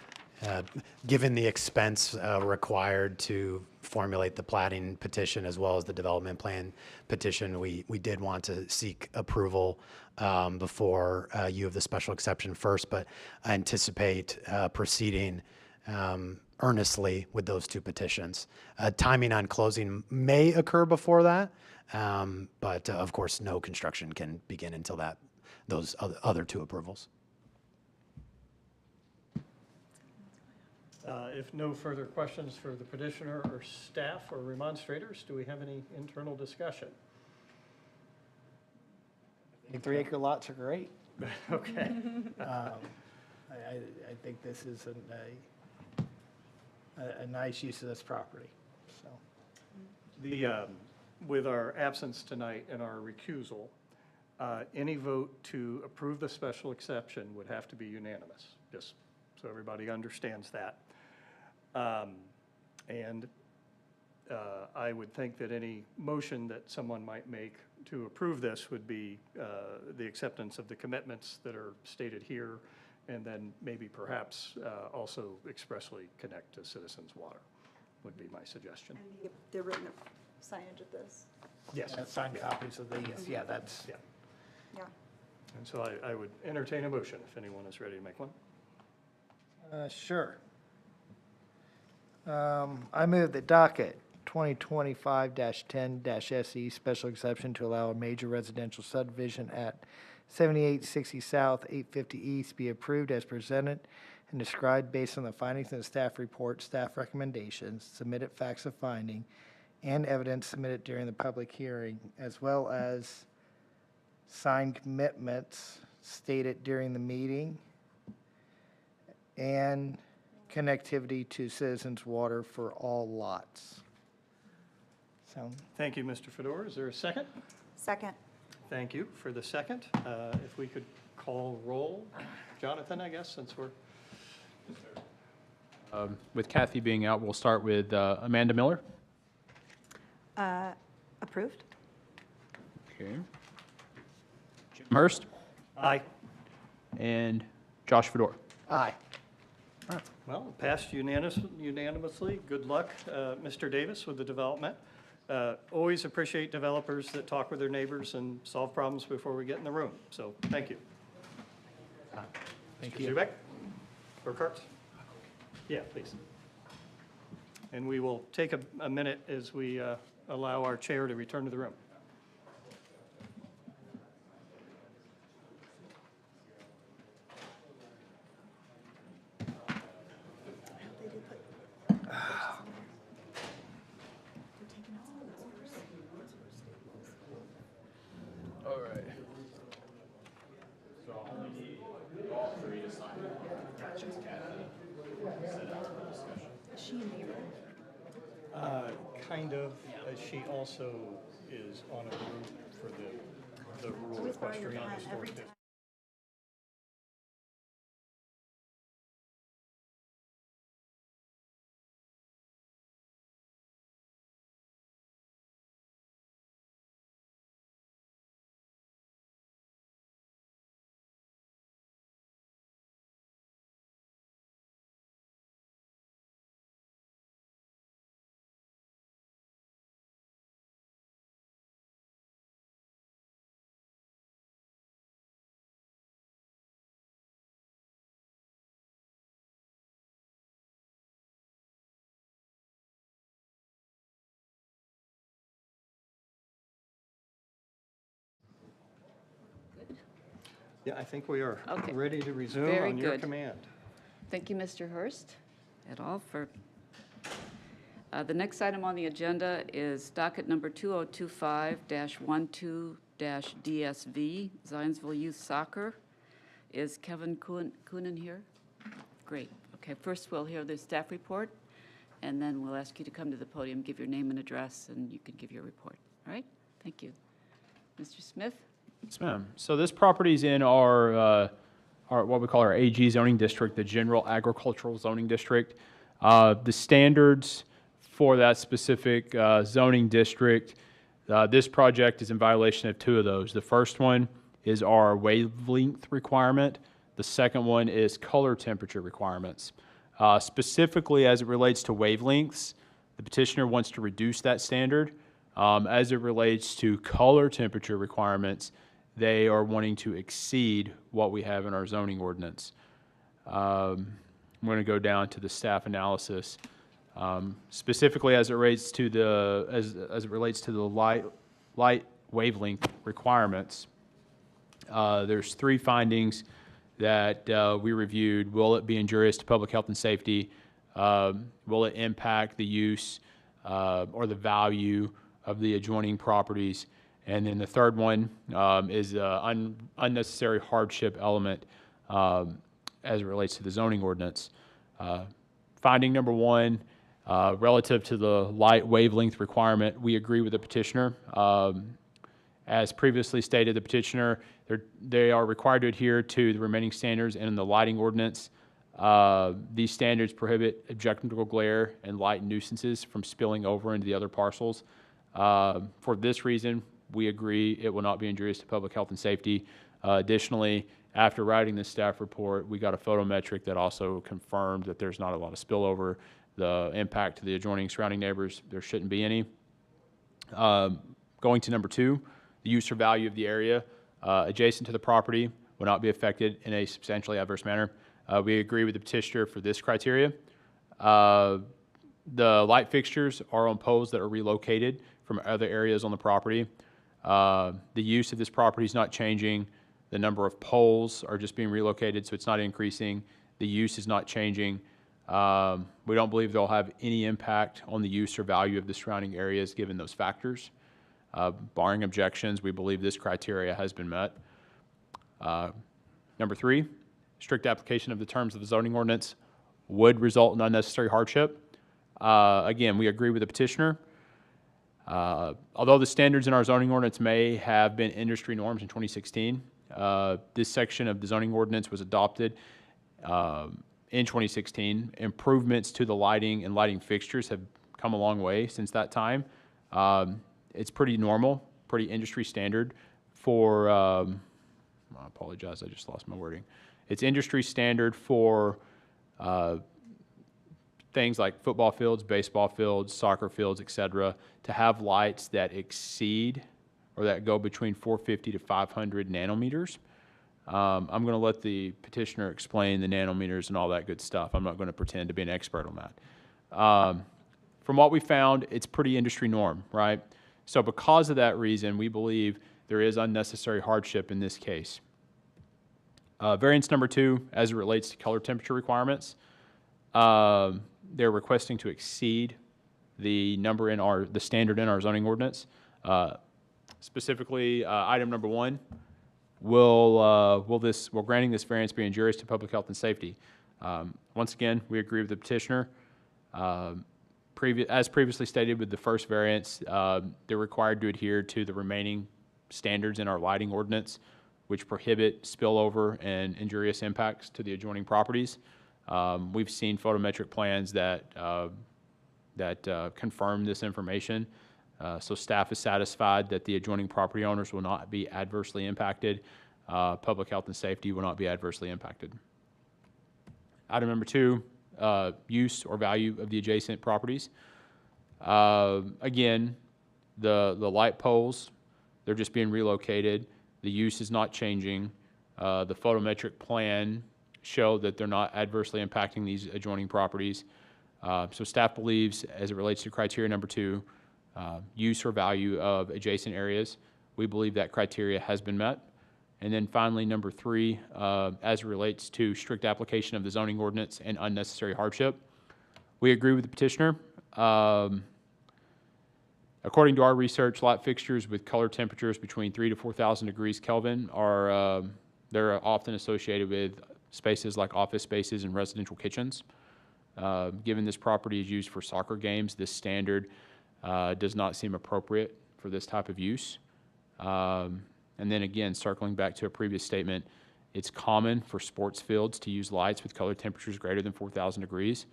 given the expense required to formulate the plating petition as well as the development plan petition, we did want to seek approval before you have the special exception first, but I anticipate proceeding earnestly with those 2 petitions. Timing on closing may occur before that, but of course, no construction can begin until those other 2 approvals. If no further questions for the petitioner or staff or remonstrators, do we have any internal discussion? I think 3-acre lots are great. Okay. I think this is a nice use of this property, so. With our absence tonight and our recusal, any vote to approve the special exception would have to be unanimous, just so everybody understands that. And I would think that any motion that someone might make to approve this would be the acceptance of the commitments that are stated here, and then maybe perhaps also expressly connect to Citizens Water, would be my suggestion. And the written signage of this? Yes. Signed copies of these, yeah, that's. Yeah. Yeah. And so I would entertain a motion if anyone is ready to make one. Sure. I move that docket 2025-10-SE special exception to allow a major residential subdivision at 7860 South, 850 East be approved as presented and described based on the findings in the staff report, staff recommendations, submitted facts of finding, and evidence submitted during the public hearing, as well as signed commitments stated during the meeting, and connectivity to Citizens Water for all lots. So, Thank you, Mr. Fedor. Is there a second? Second. Thank you for the second. If we could call roll. Jonathan, I guess, since we're, With Kathy being out, we'll start with Amanda Miller. Approved? Okay. Jim Hurst aye. and Josh Fedor. aye. Well, passed unanimously. Good luck, Mr. Davis, with the development. Always appreciate developers that talk with their neighbors and solve problems before we get in the room. So, thank you. Thank Mr. you. Zubek? Burkhart? Yeah, please. And we will take a minute as we allow our chair to return to the room. All right. So I'll only need all 3 to sign. Is she in here? Kind of. She also is on a group for the rural Always borrow your equestrian pen every historic time. district. Yeah, I think we are Okay. ready to resume Very on your good. command. Thank you, Mr. Hurst, et al. for. The next item on the agenda is docket number 2025-12-DSV, Zionsville Youth Soccer. Is Kevin Coonan here? Great. Okay, first we'll hear the staff report, and then we'll ask you to come to the podium, give your name and address, and you can give your report. All right? Thank you. Mr. Smith? Yes, ma'am. So this property is in our what we call our AG zoning district, the General Agricultural Zoning District. The standards for that specific zoning district, this project is in violation of two of those. The first one is our wavelength requirement. The second one is color temperature requirements. Specifically as it relates to wavelengths, the petitioner wants to reduce that standard. As it relates to color temperature requirements, they are wanting to exceed what we have in our zoning ordinance. I'm going to go down to the staff analysis. Specifically as it relates to the as it relates to the light wavelength requirements, there's three findings that we reviewed. Will it be injurious to public health and safety? Will it impact the use or the value of the adjoining properties? And then the third one is an unnecessary hardship element as it relates to the zoning ordinance. Finding number one, relative to the light wavelength requirement, we agree with the petitioner. As previously stated, the petitioner, they are required to adhere to the remaining standards in the lighting ordinance. These standards prohibit objectionable glare and light nuisances from spilling over into the other parcels. For this reason, we agree it will not be injurious to public health and safety. Additionally, after writing this staff report, we got a photometric that also confirmed that there's not a lot of spillover. The impact to the adjoining surrounding neighbors, there shouldn't be any. Going to number two, the use or value of the area adjacent to the property will not be affected in a substantially adverse manner. We agree with the petitioner for this criteria. The light fixtures are on poles that are relocated from other areas on the property. The use of this property is not changing. The number of poles are just being relocated, so it's not increasing. The use is not changing. We don't believe they'll have any impact on the use or value of the surrounding areas given those factors. Barring objections, we believe this criteria has been met. Number three, strict application of the terms of the zoning ordinance would result in unnecessary hardship. Again, we agree with the petitioner. Although the standards in our zoning ordinance may have been industry norms in 2016, this section of the zoning ordinance was adopted in 2016. Improvements to the lighting and lighting fixtures have come a long way since that time. It's pretty normal, pretty industry standard for, I apologize, I just lost my wording. It's industry standard for things like football fields, baseball fields, soccer fields, et cetera, to have lights that exceed or that go between 450 to 500 nanometers. I'm going to let the petitioner explain the nanometers and all that good stuff. I'm not going to pretend to be an expert on that. From what we found, it's pretty industry norm, right? So because of that reason, we believe there is unnecessary hardship in this case. Variance number two, as it relates to color temperature requirements, they're requesting to exceed the number in the standard in our zoning ordinance. Specifically, item number one, will granting this variance be injurious to public health and safety? Once again, we agree with the petitioner. As previously stated with the first variance, they're required to adhere to the remaining standards in our lighting ordinance, which prohibit spillover and injurious impacts to the adjoining properties. We've seen photometric plans that confirm this information. So staff is satisfied that the adjoining property owners will not be adversely impacted. Public health and safety will not be adversely impacted. Item number two, use or value of the adjacent properties. Again, the light poles, they're just being relocated. The use is not changing. The photometric plan show that they're not adversely impacting these adjoining properties. So staff believes, as it relates to criteria number two, use or value of adjacent areas, we believe that criteria has been met. And then finally, number three, as it relates to strict application of the zoning ordinance and unnecessary hardship, we agree with the petitioner. According to our research, light fixtures with color temperatures between 3,000 to 4,000 degrees Kelvin are they're often associated with spaces like office spaces and residential kitchens. Given this property is used for soccer games, this standard does not seem appropriate for this type of use. And then again, circling back to a previous statement, it's common for sports fields to use lights with color temperatures greater than 4,000 degrees.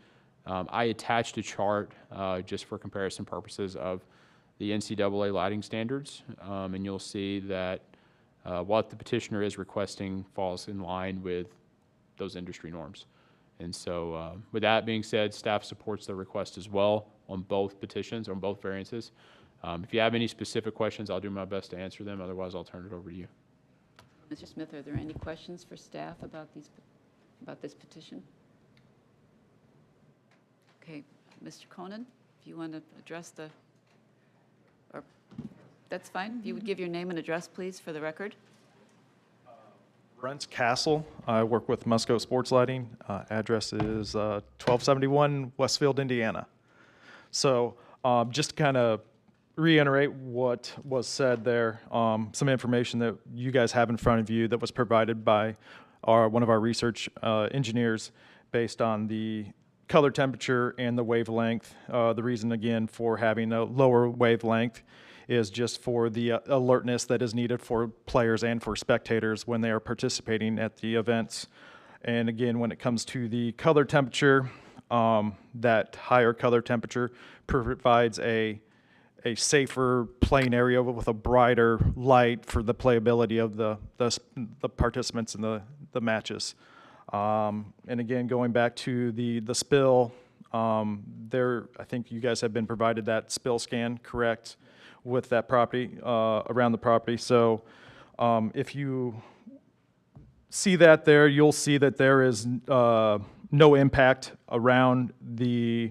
I attached a chart just for comparison purposes of the NCAA lighting standards, and you'll see that what the petitioner is requesting falls in line with those industry norms. And so with that being said, staff supports the request as well on both petitions, on both variances. If you have any specific questions, I'll do my best to answer them. Otherwise, I'll turn it over to you. Mr. Smith, are there any questions for staff about this petition? Okay, Mr. Conan, if you want to address that's fine. If you would give your name and address, please, for the record. Brent Castle. I work with Musco Sports Lighting. Address is 1271 Westfield, Indiana. So just to kind of reiterate what was said there, some information that you guys have in front of you that was provided by one of our research engineers based on the color temperature and the wavelength. The reason, again, for having a lower wavelength is just for the alertness that is needed for players and for spectators when they are participating at the events. And again, when it comes to the color temperature, that higher color temperature provides a safer playing area with a brighter light for the playability of the participants in the matches. And again, going back to the spill, I think you guys have been provided that spill scan, correct, with that property, around the property. So if you see that there, you'll see that there is no impact around the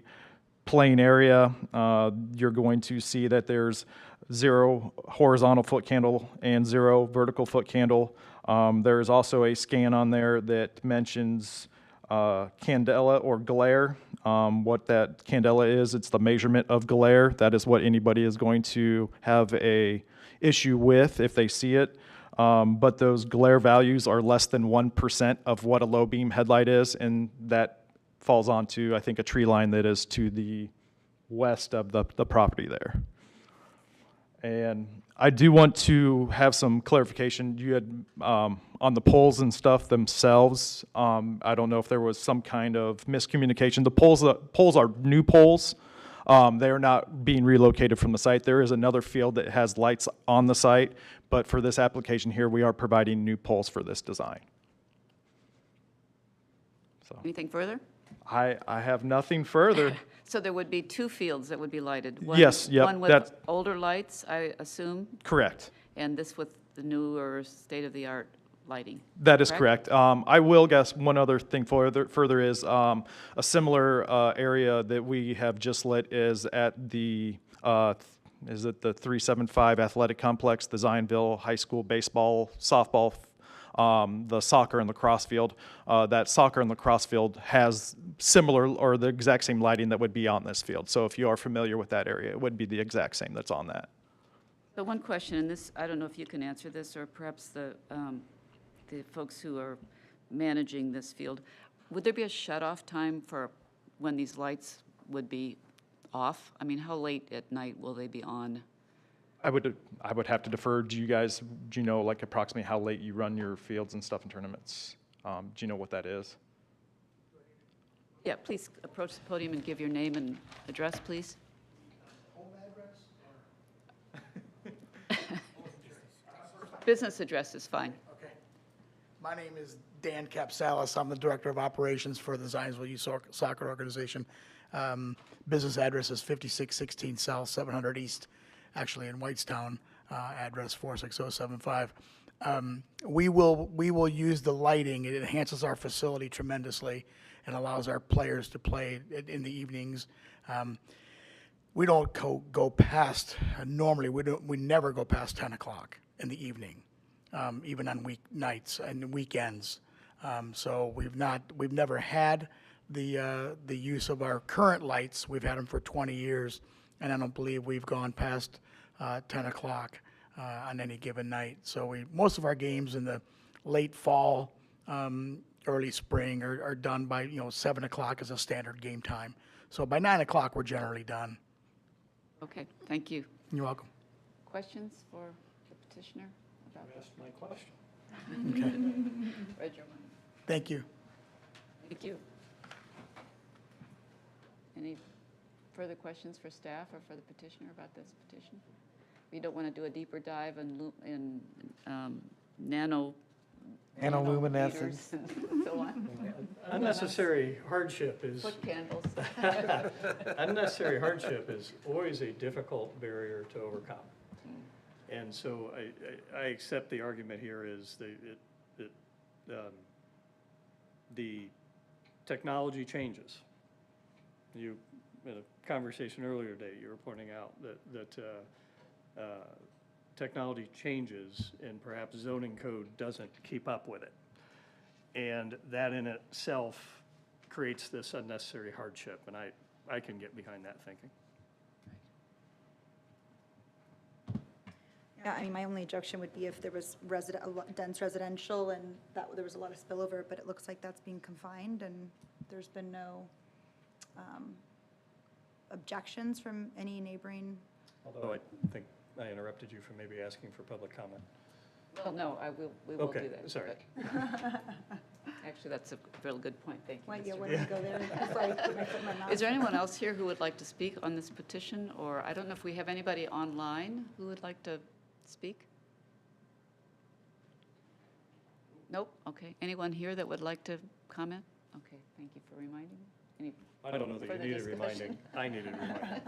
playing area. You're going to see that there's 0 horizontal foot candle and 0 vertical foot candle. There is also a scan on there that mentions candela or glare. What that candela is, it's the measurement of glare. That is what anybody is going to have a issue with if they see it. But those glare values are less than 1% of what a low beam headlight is, and that falls onto, I think, a tree line that is to the west of the property there. And I do want to have some clarification. You had, on the poles and stuff themselves, I don't know if there was some kind of miscommunication. The poles are new poles. They are not being relocated from the site. There is another field that has lights on the site, but for this application here, we are providing new poles for this design. So Anything further? I have nothing further. So there would be 2 fields that would be lighted? Yes, yep, One with that's- older lights, I assume, Correct. and this with the newer state-of-the-art lighting? That is correct. I will guess one other thing further is a similar area that we have just lit is at the, is it the 375 Athletic Complex, the Zionsville High School baseball, softball, the soccer and lacrosse field. That soccer and lacrosse field has similar or the exact same lighting that would be on this field. So if you are familiar with that area, it would be the exact same that's on that. So one question, and this, I don't know if you can answer this, or perhaps the folks who are managing this field. Would there be a shut-off time for when these lights would be off? I mean, how late at night will they be on? I would have to defer. Do you know like approximately how late you run your fields and stuff and tournaments? Do you know what that is? Yeah, please approach the podium and give your name and address, please. Business address is fine. Okay. My name is Dan Capsalis. I'm the Director of Operations for the Zionsville Youth Soccer Organization. Business address is 5616 South, 700 East, actually in Whitestown, address 46075. We will use the lighting. It enhances our facility tremendously and allows our players to play in the evenings. We don't go past, normally we never go past 10 o'clock in the evening, even on weeknights and weekends. So we've never had the use of our current lights. We've had them for 20 years, and I don't believe we've gone past 10 o'clock on any given night. So most of our games in the late fall early spring are done by, 7 o'clock is a standard game time. So by 9 o'clock, we're generally done. Okay, thank you. You're welcome. Questions for the petitioner about this? Asked my question. Read your mind. Thank you. Thank you. Any further questions for staff or for the petitioner about this petition? We don't want to do a deeper dive in nano. Nanoluminescence. nanometers and So on. Unnecessary hardship is, Foot candles. unnecessary hardship is always a difficult barrier to overcome. And so I accept the argument here is the technology changes. You, in a conversation earlier today, you were pointing out that technology changes and perhaps zoning code doesn't keep up with it. And that in itself creates this unnecessary hardship, and I can get behind that thinking. Yeah, I mean, my only objection would be if there was dense residential and there was a lot of spillover, but it looks like that's being confined and there's been no objections from any neighboring. Although I think I interrupted you from maybe asking for public comment. Well, no, we will do Okay, that. sorry. but- Actually, that's a really good point. Thank you. Why, Mr. yeah, why Mayor. don't we go there before I put my foot in my mouth? Is there anyone else here who would like to speak on this petition? Or I don't know if we have anybody online who would like to speak? Nope, okay. Anyone here that would like to comment? Okay, thank you for reminding me. Any I don't know that you further needed discussion? reminding. I needed reminding.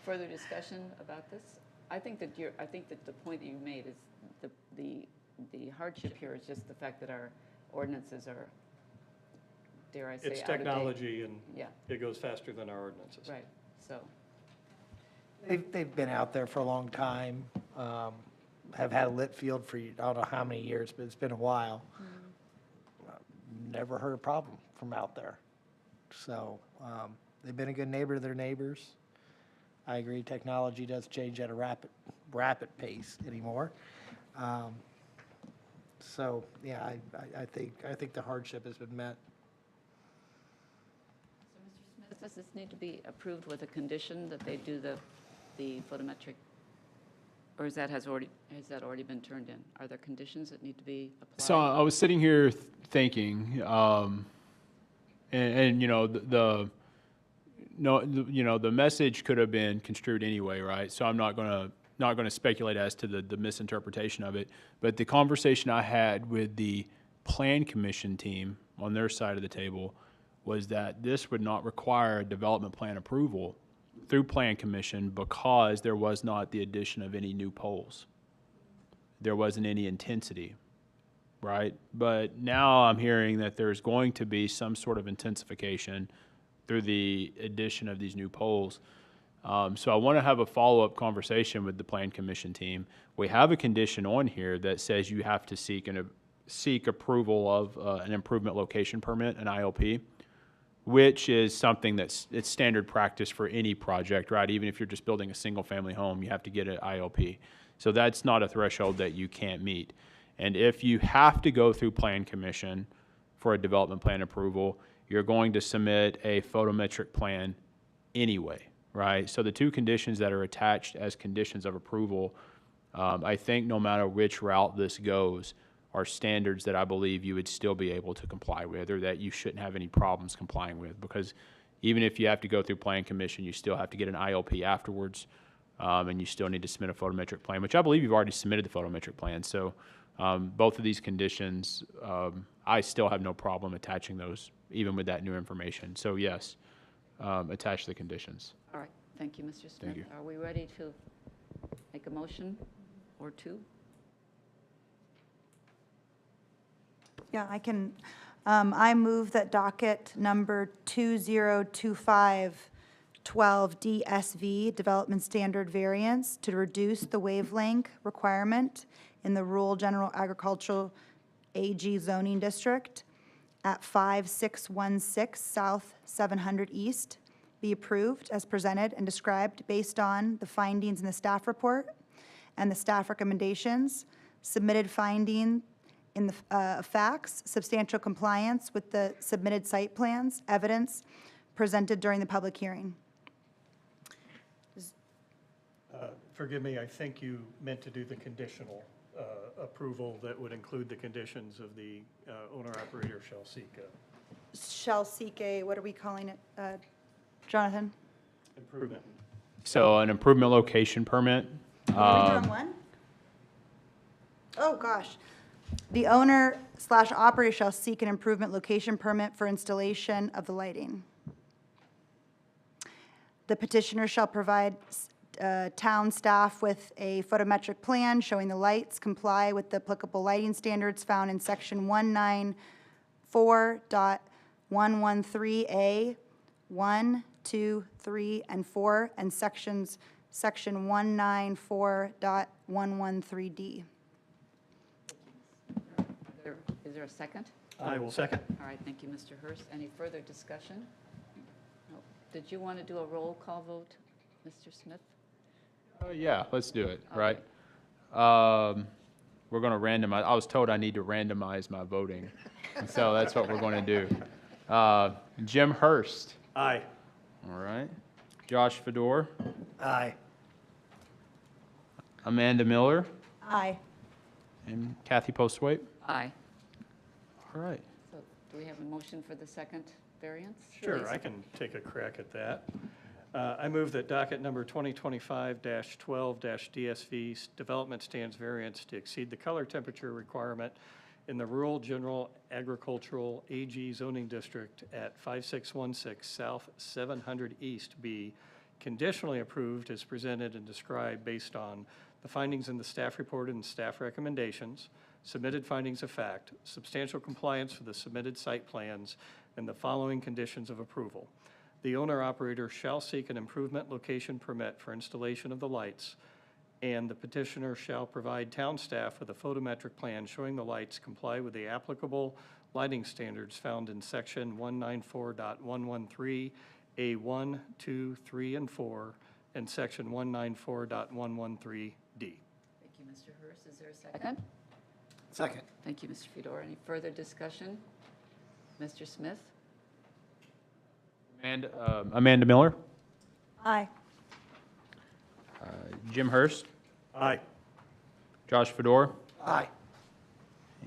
Further discussion about this? I think that the point that you made is the hardship here is just the fact that our ordinances are, dare I say, It's out of date. technology and Yeah, it goes faster than our ordinances. right, so, They've been out there for a long time, have had a lit field for, I don't know how many years, but it's been a while. Never heard a problem from out there. So, they've been a good neighbor to their neighbors. I agree, technology does change at a rapid pace anymore. So, yeah, I think the hardship has been met. so Mr. Smith, does this need to be approved with a condition that they do the photometric? Or has that already been turned in? Are there conditions that need to be applied? So I was sitting here thinking, and you know, the message could have been construed anyway, right? So I'm not gonna speculate as to the misinterpretation of it. But the conversation I had with the Plan Commission team on their side of the table was that this would not require a development plan approval through Plan Commission because there was not the addition of any new poles. There wasn't any intensity, right? But now I'm hearing that there's going to be some sort of intensification through the addition of these new poles. So I want to have a follow-up conversation with the Plan Commission team. We have a condition on here that says you have to seek approval of an improvement location permit, an ILP, which is something it's standard practice for any project, right? Even if you're just building a single-family home, you have to get an ILP. So that's not a threshold that you can't meet. And if you have to go through Plan Commission for a development plan approval, you're going to submit a photometric plan anyway, right? So the two conditions that are attached as conditions of approval, I think no matter which route this goes, are standards that I believe you would still be able to comply with, or that you shouldn't have any problems complying with. Because even if you have to go through Plan Commission, you still have to get an ILP afterwards, and you still need to submit a photometric plan, which I believe you've already submitted the photometric plan. So both of these conditions, I still have no problem attaching those, even with that new information. So yes, attach the conditions. All right, thank you, Mr. Smith. Thank you. Are we ready to make a motion or two? Yeah, I can, I move that docket number 202512 DSV, Development Standard Variance, to reduce the wavelength requirement in the Rural General Agricultural AG zoning district at 5616 South 700 East, be approved as presented and described based on the findings in the staff report and the staff recommendations, submitted finding in the facts, substantial compliance with the submitted site plans, evidence presented during the public hearing. Forgive me, I think you meant to do the conditional approval that would include the conditions of the owner-operator shall seek Shall seek a, what are we calling it, Jonathan? improvement. So an improvement location permit. Are we the wrong one? Oh, gosh. The owner/operator shall seek an improvement location permit for installation of the lighting. The petitioner shall provide town staff with a photometric plan showing the lights comply with the applicable lighting standards found in section 194.113A, 1, 2, 3, and 4, and section 194.113D. Is there a second? I will second. All right, thank you, Mr. Hurst. Any further discussion? No. Did you want to do a roll call vote, Mr. Smith? Yeah, let's do it, right? We're going to randomize. I was told I need to randomize my voting, and so that's what we're going to do. Jim Hurst. Aye. All right. Josh Fedor. Aye. Amanda Miller. Aye. And Kathy Postwaite. Aye. All right. So do we have a motion for the second variance? Sure, please? I can take a crack at that. I move that docket number 2025-12-DSV development stands variance to exceed the color temperature requirement in the Rural General Agricultural AG zoning district at 5616 South 700 East be conditionally approved as presented and described based on the findings in the staff report and staff recommendations, submitted findings of fact, substantial compliance with the submitted site plans, and the following conditions of approval. The owner-operator shall seek an improvement location permit for installation of the lights, and the petitioner shall provide town staff with a photometric plan showing the lights comply with the applicable lighting standards found in section 194.113, A1, 2, 3, and 4, and section 194.113D. Thank you, Mr. Hurst. Is there a second? Second. Thank you, Mr. Fedor. Any further discussion? Mr. Smith? Amanda Miller. Aye. Jim Hurst. Aye. Josh Fedor. Aye.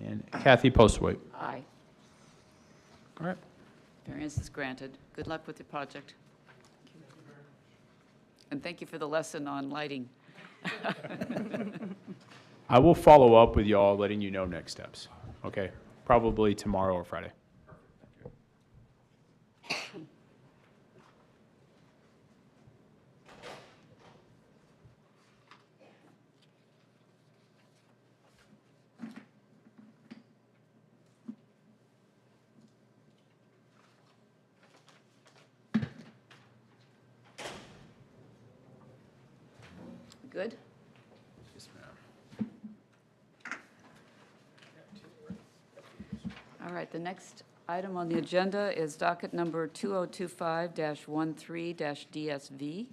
And Kathy Postwaite. Aye. All right. Variance is granted. Good luck with your project. And thank you for the lesson on lighting. I will follow up with y'all, letting you know next steps. Okay? Probably tomorrow or Friday. Good? Yes, ma'am. All right, the next item on the agenda is docket number 2025-13-DSV.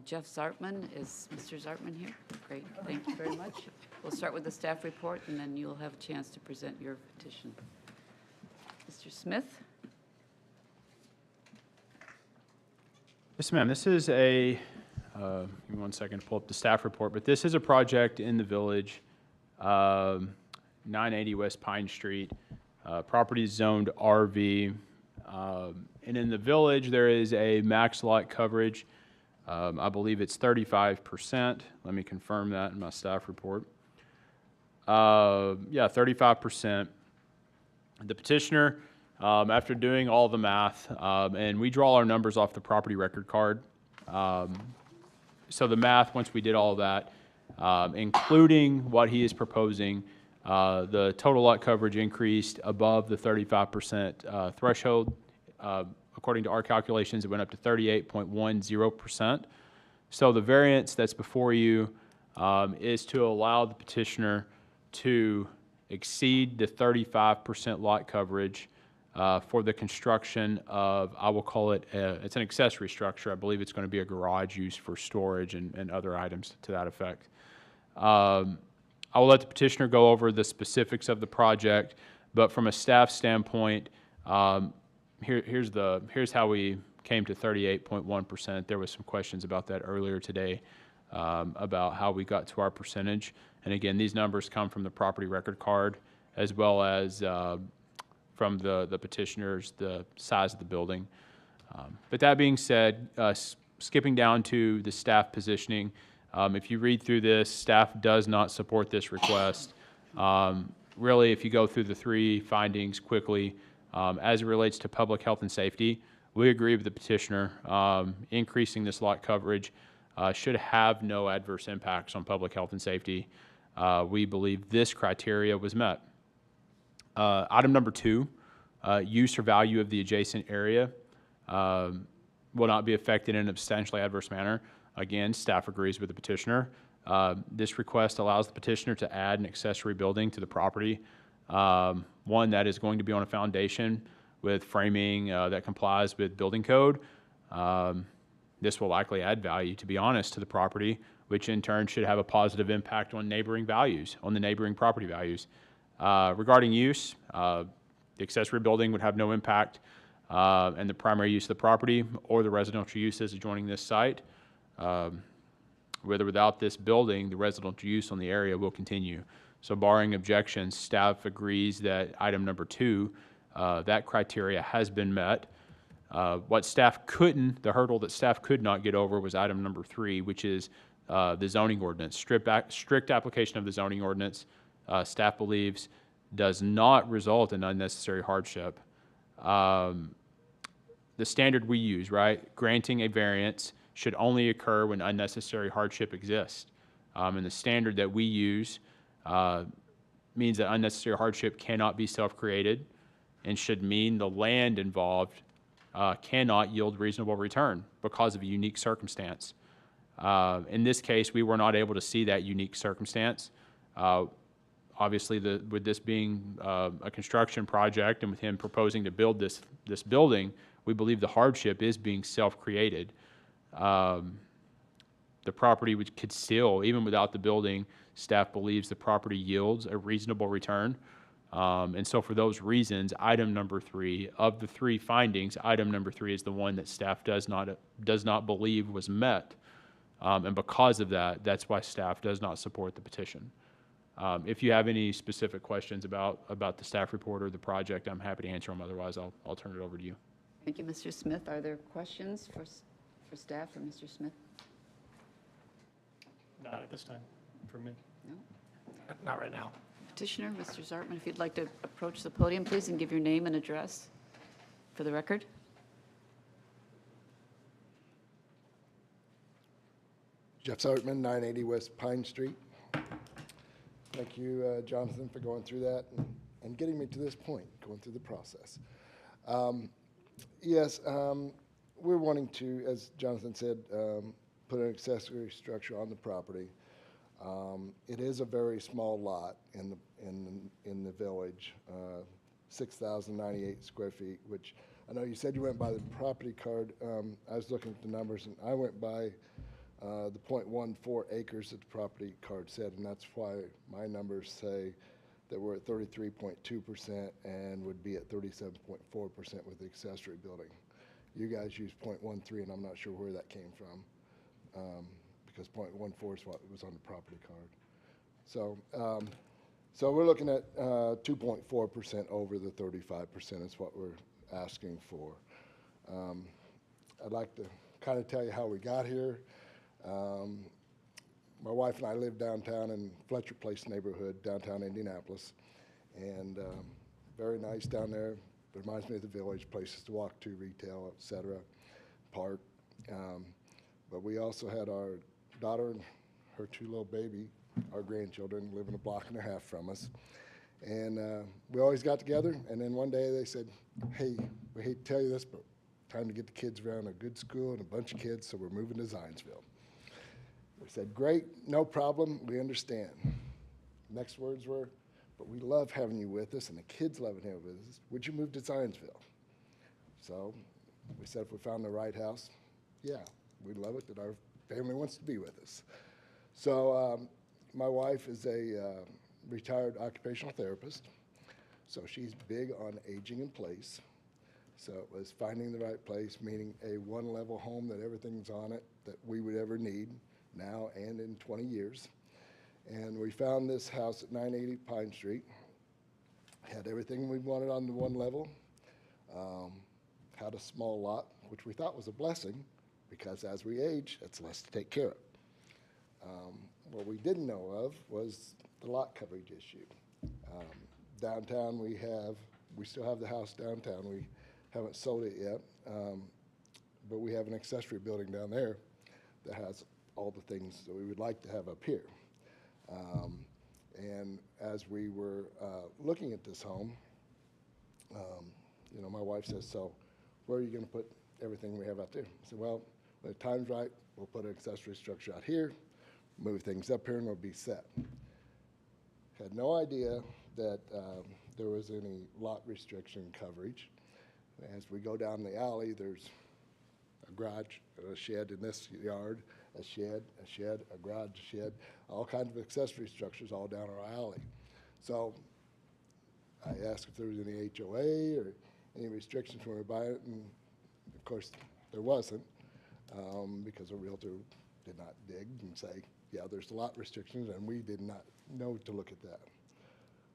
Jeff Zartman, is Mr. Zartman here? Great, thank you very much. We'll start with the staff report, and then you'll have a chance to present your petition. Mr. Smith? Yes, ma'am. This is a, give me 1 second to pull up the staff report, but this is a project in the village, 980 West Pine Street. Property is zoned RV. And in the village, there is a max lot coverage. I believe it's 35%. Let me confirm that in my staff report. Yeah, 35%. The petitioner, after doing all the math, and we draw our numbers off the property record card. So the math, once we did all of that, including what he is proposing, the total lot coverage increased above the 35% threshold. According to our calculations, it went up to 38.10%. So the variance that's before you is to allow the petitioner to exceed the 35% lot coverage for the construction of, I will call it, it's an accessory structure. I believe it's going to be a garage used for storage and other items to that effect. I will let the petitioner go over the specifics of the project, but from a staff standpoint, here's how we came to 38.1%. There was some questions about that earlier today, about how we got to our percentage. And again, these numbers come from the property record card, as well as from the petitioners, the size of the building. But that being said, skipping down to the staff positioning, if you read through this, staff does not support this request. Really, if you go through the three findings quickly, as it relates to public health and safety, we agree with the petitioner. Increasing this lot coverage should have no adverse impacts on public health and safety. We believe this criteria was met. Item number 2, use or value of the adjacent area will not be affected in a substantially adverse manner. Again, staff agrees with the petitioner. This request allows the petitioner to add an accessory building to the property, one that is going to be on a foundation with framing that complies with building code. This will likely add value, to be honest, to the property, which in turn should have a positive impact on neighboring values, on the neighboring property values. Regarding use, the accessory building would have no impact and the primary use of the property or the residential uses adjoining this site. With or without this building, the residential use on the area will continue. So barring objections, staff agrees that item number 2, that criteria has been met. What staff couldn't, the hurdle that staff could not get over was item number 3, which is the zoning ordinance. Strict application of the zoning ordinance, staff believes, does not result in unnecessary hardship. The standard we use, right, granting a variance should only occur when unnecessary hardship exists. And the standard that we use means that unnecessary hardship cannot be self-created and should mean the land involved cannot yield reasonable return because of a unique circumstance. In this case, we were not able to see that unique circumstance. Obviously, with this being a construction project and with him proposing to build this building, we believe the hardship is being self-created. The property could still, even without the building, staff believes the property yields a reasonable return. And so for those reasons, item number 3, of the 3 findings, item number 3 is the one that staff does not believe was met. And because of that, that's why staff does not support the petition. If you have any specific questions about the staff report or the project, I'm happy to answer them. Otherwise, I'll turn it over to you. Thank you, Mr. Smith. Are there questions for staff or Mr. Smith? Not at this time, for me. No? Not right now. Petitioner, Mr. Zartman, if you'd like to approach the podium, please, and give your name and address for the record. Jeff Zartman, 980 West Pine Street. Thank you, Jonathan, for going through that and getting me to this point, going through the process. Yes, we're wanting to, as Jonathan said, put an accessory structure on the property. It is a very small lot in the village, 6,098 square feet, which I know you said you went by the property card. I was looking at the numbers, and I went by the 0.14 acres that the property card said, and that's why my numbers say that we're at 33.2% and would be at 37.4% with the accessory building. You guys use 0.13, and I'm not sure where that came from, because 0.14 is what was on the property card. So, so we're looking at 2.4% over the 35% is what we're asking for. I'd like to kind of tell you how we got here. My wife and I live downtown in Fletcher Place neighborhood, downtown Indianapolis, and very nice down there. Reminds me of the village, places to walk to, retail, et cetera, park. But we also had our daughter and her 2 little baby, our grandchildren, living a block and a half from us. And we always got together, and then one day they said, hey, we hate to tell you this, but time to get the kids around a good school and a bunch of kids, so we're moving to Zionsville. We said, great, no problem, we understand. Next words were, but we love having you with us, and the kids love having you with us. Would you move to Zionsville? So we said if we found the right house, yeah, we'd love it that our family wants to be with us. So My wife is a retired occupational therapist, so she's big on aging in place. So it was finding the right place, meaning a one-level home that everything's on it that we would ever need now and in 20 years. And we found this house at 980 Pine Street. Had everything we wanted on the one level. Had a small lot, which we thought was a blessing, because as we age, it's less to take care of. What we didn't know of was the lot coverage issue. Downtown, we still have the house downtown. We haven't sold it yet, but we have an accessory building down there that has all the things that we would like to have up here. And as we were looking at this home, you know, my wife says, so where are you going to put everything we have out there? I said, well, when the time's right, we'll put an accessory structure out here, move things up here, and we'll be set. Had no idea that there was any lot restriction coverage. As we go down the alley, there's a garage, a shed in this yard, a shed, a garage, a shed, all kinds of accessory structures all down our alley. So I asked if there was any HOA or any restrictions when we were buying it, and of course there wasn't, because a realtor did not dig and say, yeah, there's a lot restrictions, and we did not know to look at that.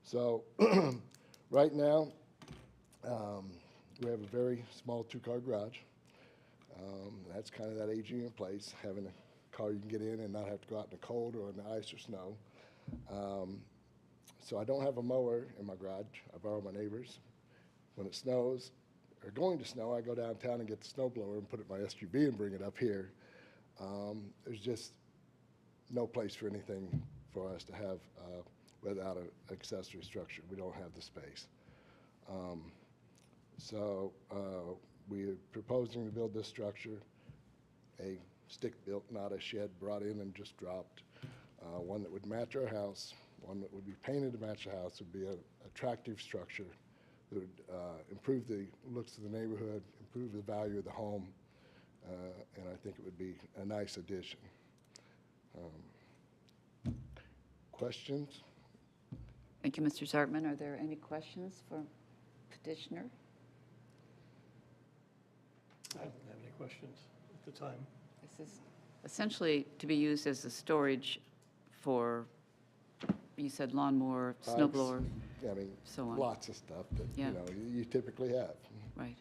So right now, we have a very small two-car garage. That's kind of that aging in place, having a car you can get in and not have to go out in the cold or in the ice or snow. So I don't have a mower in my garage. I borrow my neighbor's. When it snows, or going to snow, I go downtown and get the snow blower and put it in my SUV and bring it up here. There's just no place for anything for us to have without an accessory structure. We don't have the space. So we're proposing to build this structure, a stick-built, not a shed brought in and just dropped, one that would match our house, one that would be painted to match the house, would be an attractive structure that would improve the looks of the neighborhood, improve the value of the home, and I think it would be a nice addition. Questions? Thank you, Mr. Zartman. Are there any questions for petitioner? I don't have any questions at the time. This is essentially to be used as a storage for, you said lawnmower, snow Pipes, blower, I mean, so on. lots of stuff that, Yeah. you know, you typically have. Right.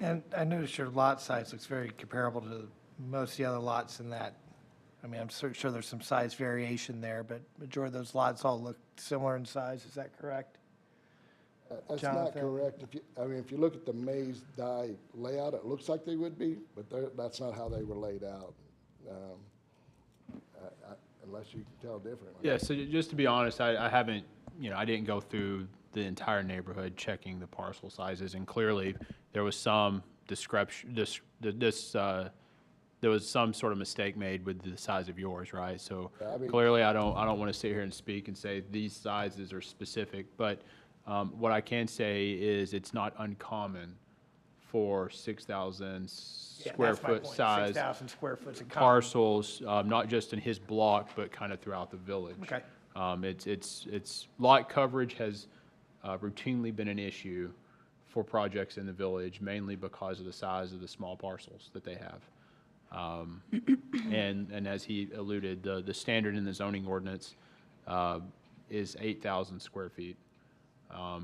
And I noticed your lot size looks very comparable to most of the other lots in that. I mean, I'm sure there's some size variation there, but majority of those lots all look similar in size. Is that correct? That's not Jonathan? correct. If you look at the maze die layout, it looks like they would be, but that's not how they were laid out, unless you can tell differently. Yeah, so just to be honest, I haven't, I didn't go through the entire neighborhood checking the parcel sizes, and clearly there was some description, there was some sort of mistake made with the size of yours, right? So Yeah, I mean- clearly I don't want to sit here and speak and say these sizes are specific, but what I can say is it's not uncommon for 6,000 square foot size 6,000 square foot is a common. parcels, not just in his block, but kind of throughout the village. Okay. It's lot coverage has routinely been an issue for projects in the village, mainly because of the size of the small parcels that they have. And as he alluded, the standard in the zoning ordinance is 8,000 square feet.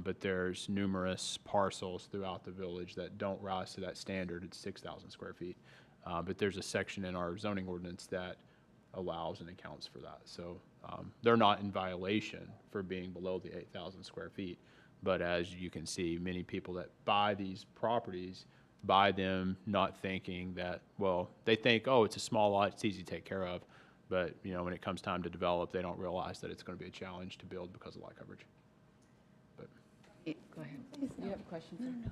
But there's numerous parcels throughout the village that don't rise to that standard. It's 6,000 square feet. But there's a section in our zoning ordinance that allows and accounts for that. So they're not in violation for being below the 8,000 square feet. But as you can see, many people that buy these properties buy them not thinking that, well, they think, oh, it's a small lot, it's easy to take care of. But, when it comes time to develop, they don't realize that it's going to be a challenge to build because of lot coverage. Go ahead. You have a question?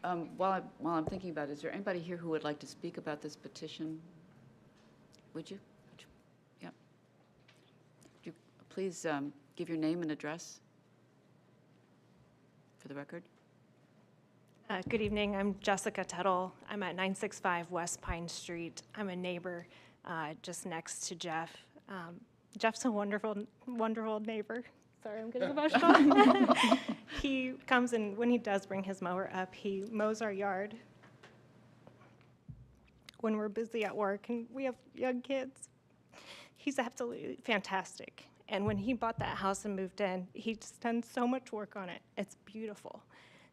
No. While I'm thinking about it, is there anybody here who would like to speak about this petition? Would you? Yep. Would you please give your name and address for the record? Good evening. I'm Jessica Tuttle. I'm at 965 West Pine Street. I'm a neighbor just next to Jeff. Jeff's a wonderful, wonderful neighbor. Sorry, I'm getting emotional. He comes and when he does bring his mower up, he mows our yard when we're busy at work and we have young kids. He's absolutely fantastic. And when he bought that house and moved in, he's done so much work on it. It's beautiful.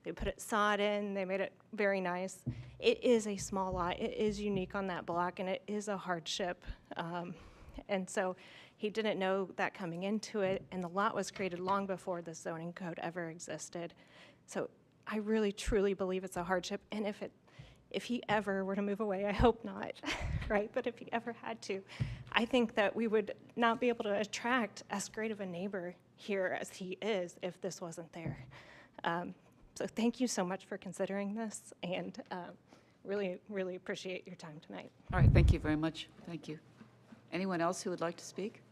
They put it sod in, they made it very nice. It is a small lot, it is unique on that block, and it is a hardship. And so he didn't know that coming into it, and the lot was created long before the zoning code ever existed. So I really, truly believe it's a hardship, and if he ever were to move away, I hope not, right? But if he ever had to, I think that we would not be able to attract as great of a neighbor here as he is if this wasn't there. So thank you so much for considering this, and really, really appreciate your time tonight. All right, thank you very much. Thank you. Anyone else who would like to speak?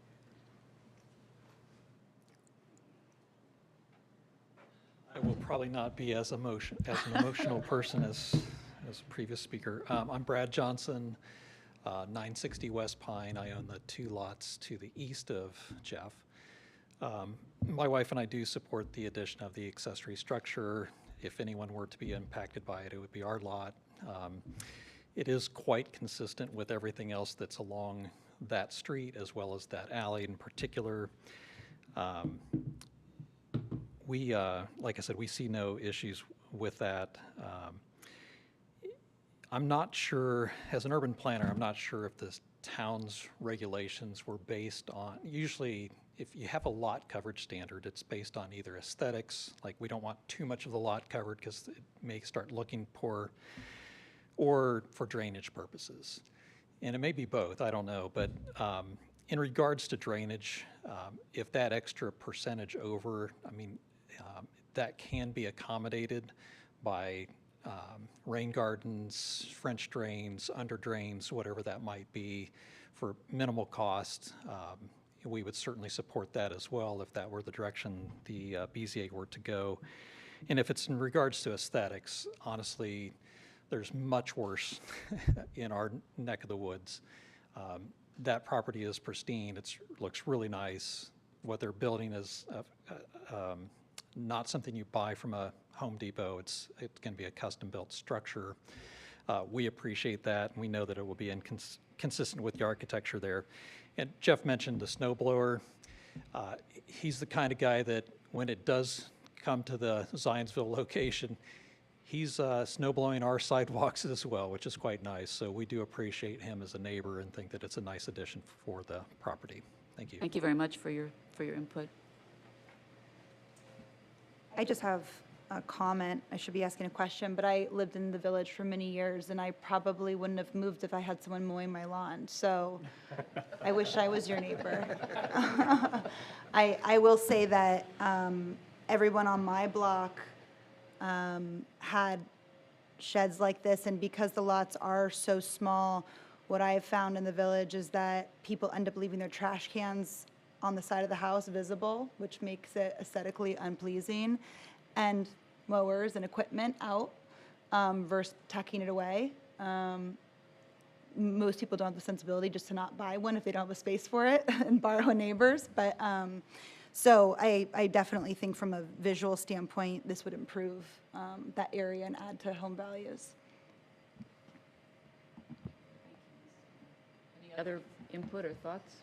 I will probably not be as an emotional person as the previous speaker. I'm Brad Johnson, 960 West Pine. I own the 2 lots to the east of Jeff. My wife and I do support the addition of the accessory structure. If anyone were to be impacted by it, it would be our lot. It is quite consistent with everything else that's along that street as well as that alley in particular. Like I said, we see no issues with that. I'm not sure, as an urban planner, I'm not sure if the town's regulations were based on, usually if you have a lot coverage standard, it's based on either aesthetics, like we don't want too much of the lot covered because it may start looking poor, or for drainage purposes. And it may be both, I don't know, but in regards to drainage, if that extra percentage over, that can be accommodated by rain gardens, French drains, under drains, whatever that might be, for minimal cost. We would certainly support that as well if that were the direction the BZA were to go. And if it's in regards to aesthetics, honestly, there's much worse in our neck of the woods. That property is pristine. It looks really nice. What they're building is not something you buy from a Home Depot. It's going to be a custom-built structure. We appreciate that, and we know that it will be consistent with the architecture there. And Jeff mentioned the snow blower. He's the kind of guy that when it does come to the Zionsville location, he's snow blowing our sidewalks as well, which is quite nice. So we do appreciate him as a neighbor and think that it's a nice addition for the property. Thank you. Thank you very much for your input. I just have a comment. I should be asking a question, but I lived in the village for many years, and I probably wouldn't have moved if I had someone mowing my lawn. So I wish I was your neighbor. I will say that everyone on my block had sheds like this, and because the lots are so small, what I have found in the village is that people end up leaving their trash cans on the side of the house visible, which makes it aesthetically unpleasing, and mowers and equipment out versus tucking it away. Most people don't have the sensibility just to not buy one if they don't have a space for it and borrow a neighbor's. But so I definitely think from a visual standpoint, this would improve that area and add to home values. Any other input or thoughts?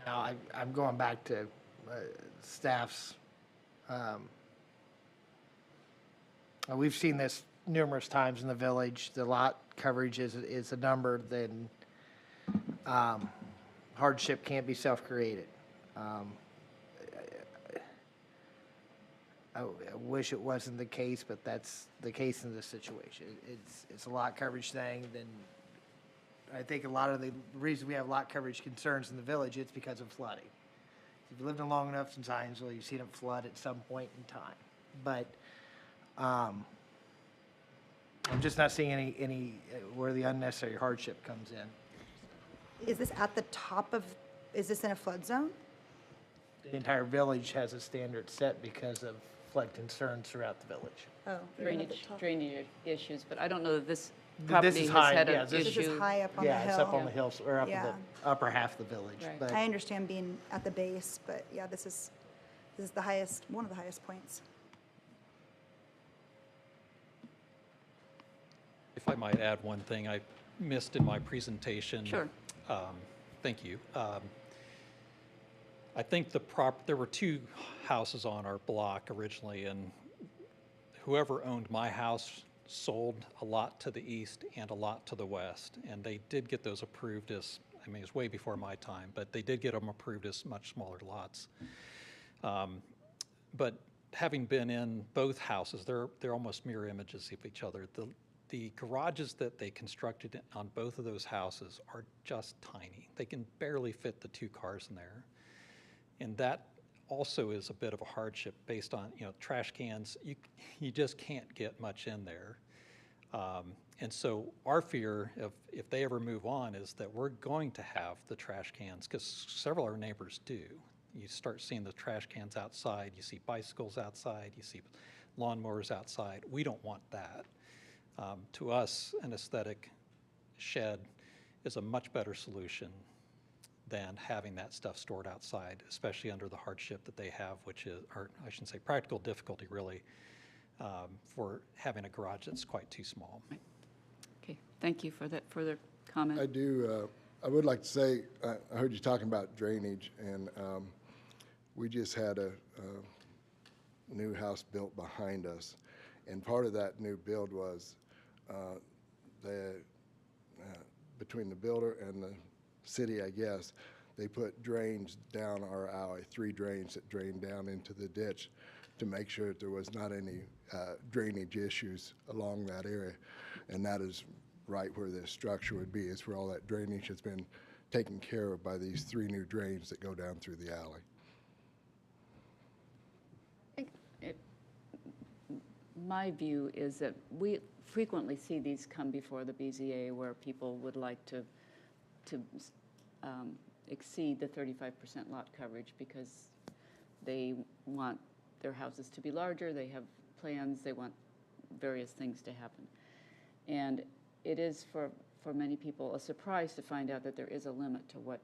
Now, I'm going back to staff's, we've seen this numerous times in the village. The lot coverage is a number, then hardship can't be self-created. I wish it wasn't the case, but that's the case in this situation. It's a lot coverage thing, then I think a lot of the reason we have lot coverage concerns in the village, it's because of flooding. If you've lived in long enough in Zionsville, you've seen it flood at some point in time. But I'm just not seeing any where the unnecessary hardship comes in. Is this at the top of, is this in a flood zone? The entire village has a standard set because of flood concerns throughout the village. Oh, you're at the top. Drainage issues, but I don't know that this This property is has high, had yeah, an this This is issue. high up on the Yeah, it's up on hill. the hills, or up in Yeah. the upper half of the village. Right. But I understand being at the base, but yeah, this is the highest, one of the highest points. If I might add one thing I missed in my presentation. Sure. Thank you. I think there were two houses on our block originally, and whoever owned my house sold a lot to the east and a lot to the west. And they did get those approved as, I mean, it's way before my time, but they did get them approved as much smaller lots. But having been in both houses, they're almost mirror images of each other. The garages that they constructed on both of those houses are just tiny. They can barely fit the 2 cars in there. And that also is a bit of a hardship based on, trash cans. You just can't get much in there. And so our fear if they ever move on is that we're going to have the trash cans, because several of our neighbors do. You start seeing the trash cans outside, you see bicycles outside, you see lawnmowers outside. We don't want that. To us, an aesthetic shed is a much better solution than having that stuff stored outside, especially under the hardship that they have, which is, or I shouldn't say practical difficulty really, for having a garage that's quite too small. Okay, thank you for that further comment. I would like to say, I heard you talking about drainage, and we just had a new house built behind us, and part of that new build was between the builder and the city, I guess, they put drains down our alley, 3 drains that drained down into the ditch to make sure that there was not any drainage issues along that area. And that is right where the structure would be, is where all that drainage has been taken care of by these 3 new drains that go down through the alley. My view is that we frequently see these come before the BZA where people would like to exceed the 35% lot coverage because they want their houses to be larger, they have plans, they want various things to happen. And it is for many people a surprise to find out that there is a limit to what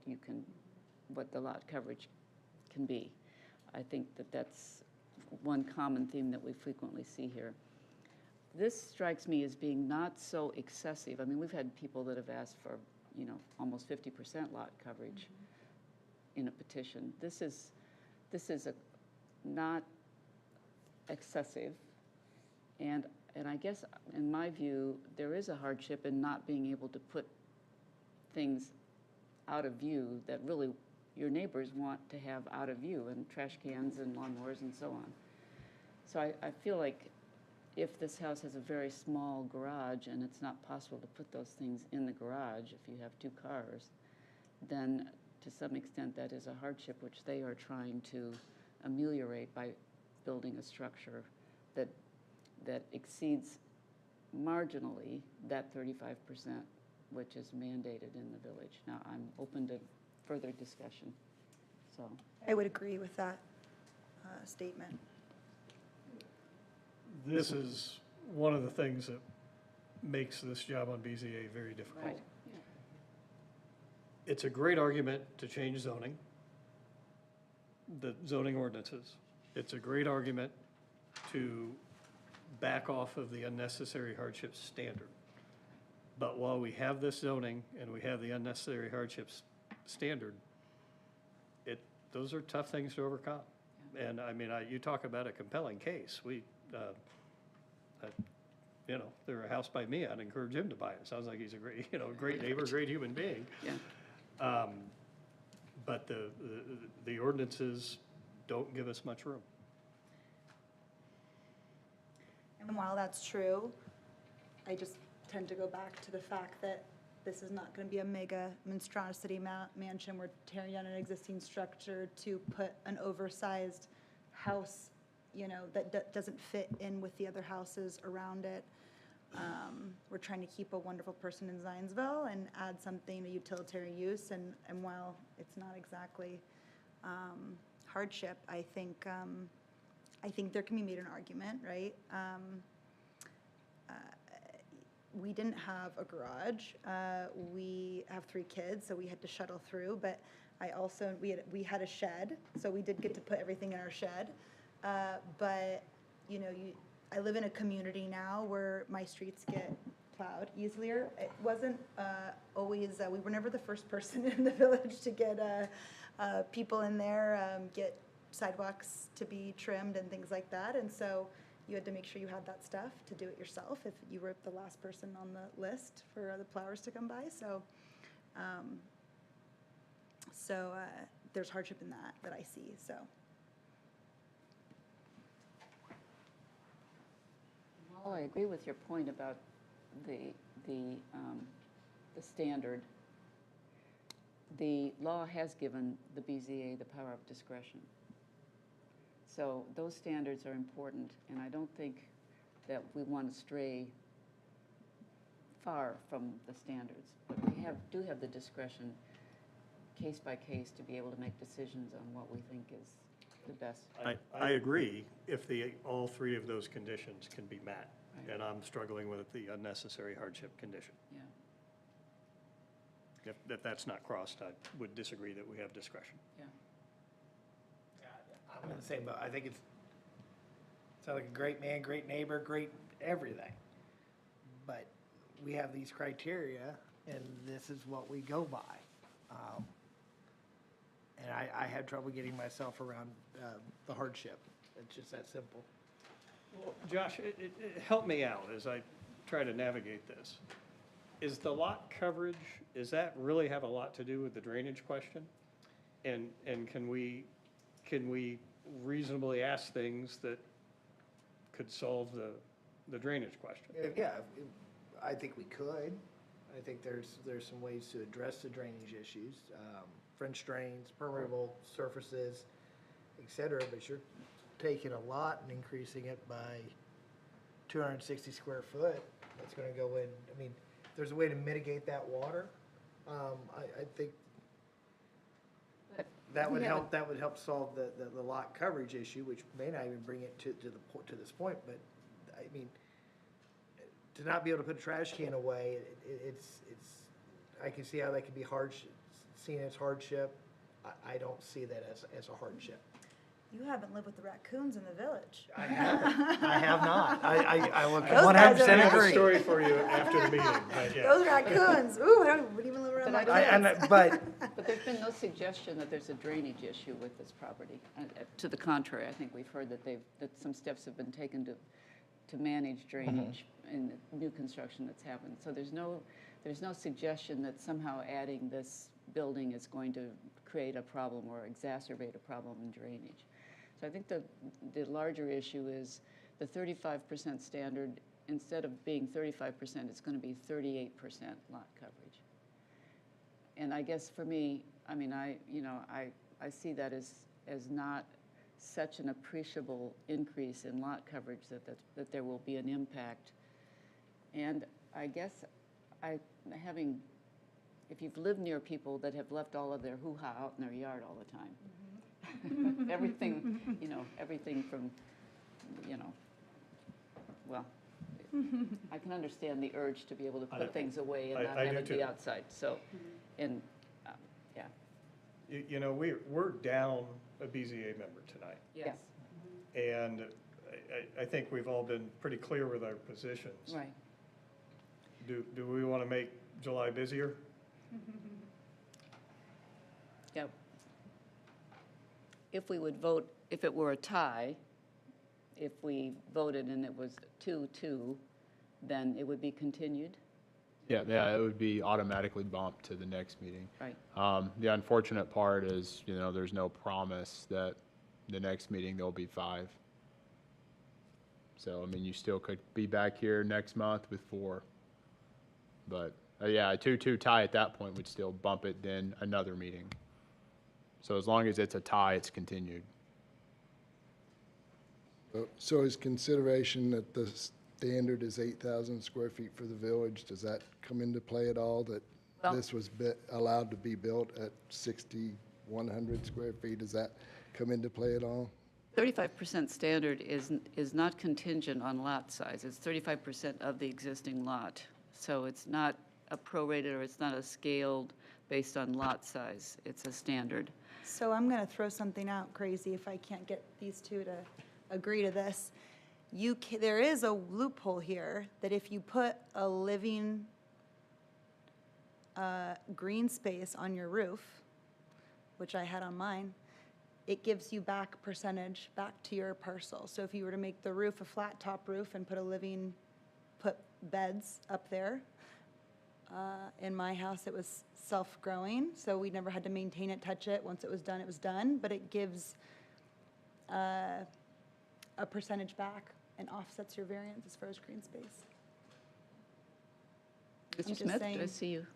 the lot coverage can be. I think that that's one common theme that we frequently see here. This strikes me as being not so excessive. I mean, we've had people that have asked for, almost 50% lot coverage in a petition. This is not excessive, and I guess in my view there is a hardship in not being able to put things out of view that really your neighbors want to have out of view, and trash cans and lawnmowers and so on. So I feel like if this house has a very small garage and it's not possible to put those things in the garage if you have 2 cars, then to some extent that is a hardship which they are trying to ameliorate by building a structure that exceeds marginally that 35% which is mandated in the village. Now, I'm open to further discussion, so. I would agree with that statement. This is one of the things that makes this job on BZA very difficult. Right. It's a great argument to change zoning, the zoning ordinances. It's a great argument to back off of the unnecessary hardship standard. But while we have this zoning and we have the unnecessary hardships standard, those are tough things to overcome. And I mean, you talk about a compelling case. They're a house by me. I'd encourage him to buy it. Sounds like he's a great, great neighbor, great human being. Yeah. But the ordinances don't give us much room. And while that's true, I just tend to go back to the fact that this is not going to be a mega monstrosity mansion. We're tearing down an existing structure to put an oversized house, that doesn't fit in with the other houses around it. We're trying to keep a wonderful person in Zionsville and add something, a utilitarian use. And while it's not exactly hardship, I think I think there can be made an argument, right? We didn't have a garage. We have 3 kids, so we had to shuttle through, but I also, we had a shed, so we did get to put everything in our shed. But, you know, I live in a community now where my streets get plowed easier. It wasn't always, we were never the first person in the village to get people in there, get sidewalks to be trimmed and things like that. And so you had to make sure you had that stuff to do it yourself if you were the last person on the list for the plowers to come by. So, there's hardship in that I see, so. Well, I agree with your point about the standard. The law has given the BZA the power of discretion. So those standards are important, and I don't think that we want to stray far from the standards. But we do have the discretion, case by case, to be able to make decisions on what we think is the best. I agree if all 3 of those conditions can be met. Right. And I'm struggling with the unnecessary hardship condition. Yeah. If that's not crossed, I would disagree that we have discretion. Yeah. I'm in the same boat. I think it's sounds like a great man, great neighbor, great everything. But we have these criteria, and this is what we go by. And I had trouble getting myself around the hardship. It's just that simple. Well, Josh, help me out as I try to navigate this. Is the lot coverage, does that really have a lot to do with the drainage question? And can we reasonably ask things that could solve the drainage question? Yeah, I think we could. I think there's some ways to address the drainage issues. French drains, permeable surfaces, et cetera, but you're taking a lot and increasing it by 260 square foot. That's gonna go in, I mean, if there's a way to mitigate that water, I think that would help solve the lot coverage issue, which may not even bring it to this point, but, I mean, to not be able to put a trash can away, it's, I can see how that could be seen as hardship. I don't see that as a hardship. You haven't lived with the raccoons in the village. I have not. I will Those 100% guys are- I have a agree. story for you after the meeting, but yeah. Those raccoons, ooh, I wouldn't even live around my kids. But there's been no suggestion that there's a drainage issue with this property. To the contrary, I think we've heard that some steps have been taken to manage drainage in the new construction that's happened. So there's no suggestion that somehow adding this building is going to create a problem or exacerbate a problem in drainage. So I think the larger issue is the 35% standard, instead of being 35%, it's going to be 38% lot coverage. And I guess for me, I mean, I see that as not such an appreciable increase in lot coverage that there will be an impact. And I guess if you've lived near people that have left all of their hoo-ha out in their yard all the time, everything from, well, I can understand the urge to be able to put things away and not I have do it be too. outside, so, and, yeah. You know, we're down a BZA member tonight. Yes. And I think we've all been pretty clear with our positions. Right. Do we want to make July busier? Yep. If we would vote, if it were a tie, if we voted and it was 2-2, then it would be continued? Yeah, it would be automatically bumped to the next meeting. Right. The unfortunate part is, there's no promise that the next meeting there'll be 5. So, I mean, you still could be back here next month with 4. But, yeah, a 2-2 tie at that point would still bump it, then another meeting. So as long as it's a tie, it's continued. So is consideration that the standard is 8,000 square feet for the village, does that come into play at all? That Well- this was allowed to be built at 6,100 square feet, does that come into play at all? 35% standard is not contingent on lot size. It's 35% of the existing lot. So it's not a prorated or it's not a scaled based on lot size. It's a standard. So I'm going to throw something out crazy if I can't get these two to agree to this. There is a loophole here that if you put a living green space on your roof, which I had on mine, it gives you back percentage back to your parcel. So if you were to make the roof a flat top roof and put beds up there, in my house it was self-growing, so we never had to maintain it, touch it. Once it was done, but it gives a percentage back and offsets your variance as far as green space. I'm Mr. just Smith, saying. do I see you?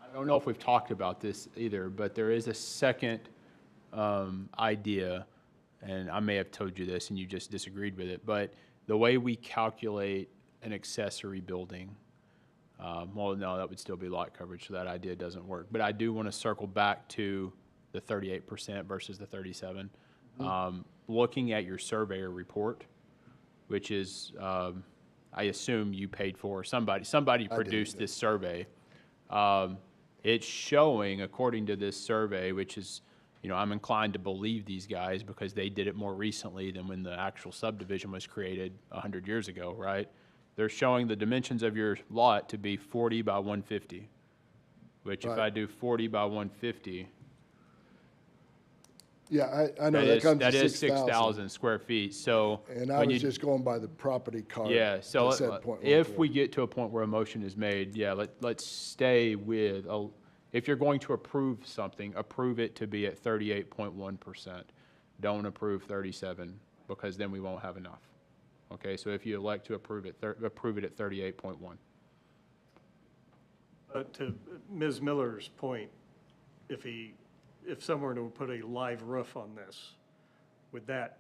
I don't know if we've talked about this either, but there is a second idea, and I may have told you this and you just disagreed with it, but the way we calculate an accessory building, well, no, that would still be lot coverage, so that idea doesn't work. But I do want to circle back to the 38% versus the 37. Looking at your surveyor report, which is, I assume you paid for, somebody produced this survey. It's showing, according to this survey, which is, I'm inclined to believe these guys because they did it more recently than when the actual subdivision was created 100 years ago, right? They're showing the dimensions of your lot to be 40 by 150, which if I do 40 by 150, Yeah, I know that comes to that is 6,000. 6,000 square feet. So And I when was you- just going by the property card. Yeah, so that said .14. if we get to a point where a motion is made, yeah, let's stay with, if you're going to approve something, approve it to be at 38.1%. Don't approve 37, because then we won't have enough. Okay, so if you elect to approve it at 38.1. To Ms. Miller's point, if someone were to put a live roof on this, would that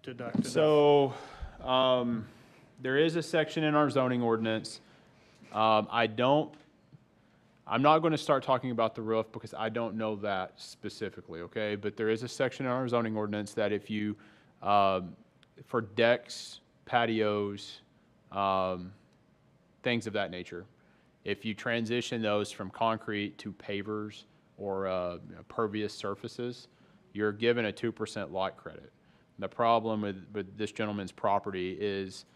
deduct enough? So, there is a section in our zoning ordinance. I'm not going to start talking about the roof because I don't know that specifically, okay? But there is a section in our zoning ordinance that if you, for decks, patios, things of that nature, if you transition those from concrete to pavers or pervious surfaces, you're given a 2% lot credit. The problem with this gentleman's property is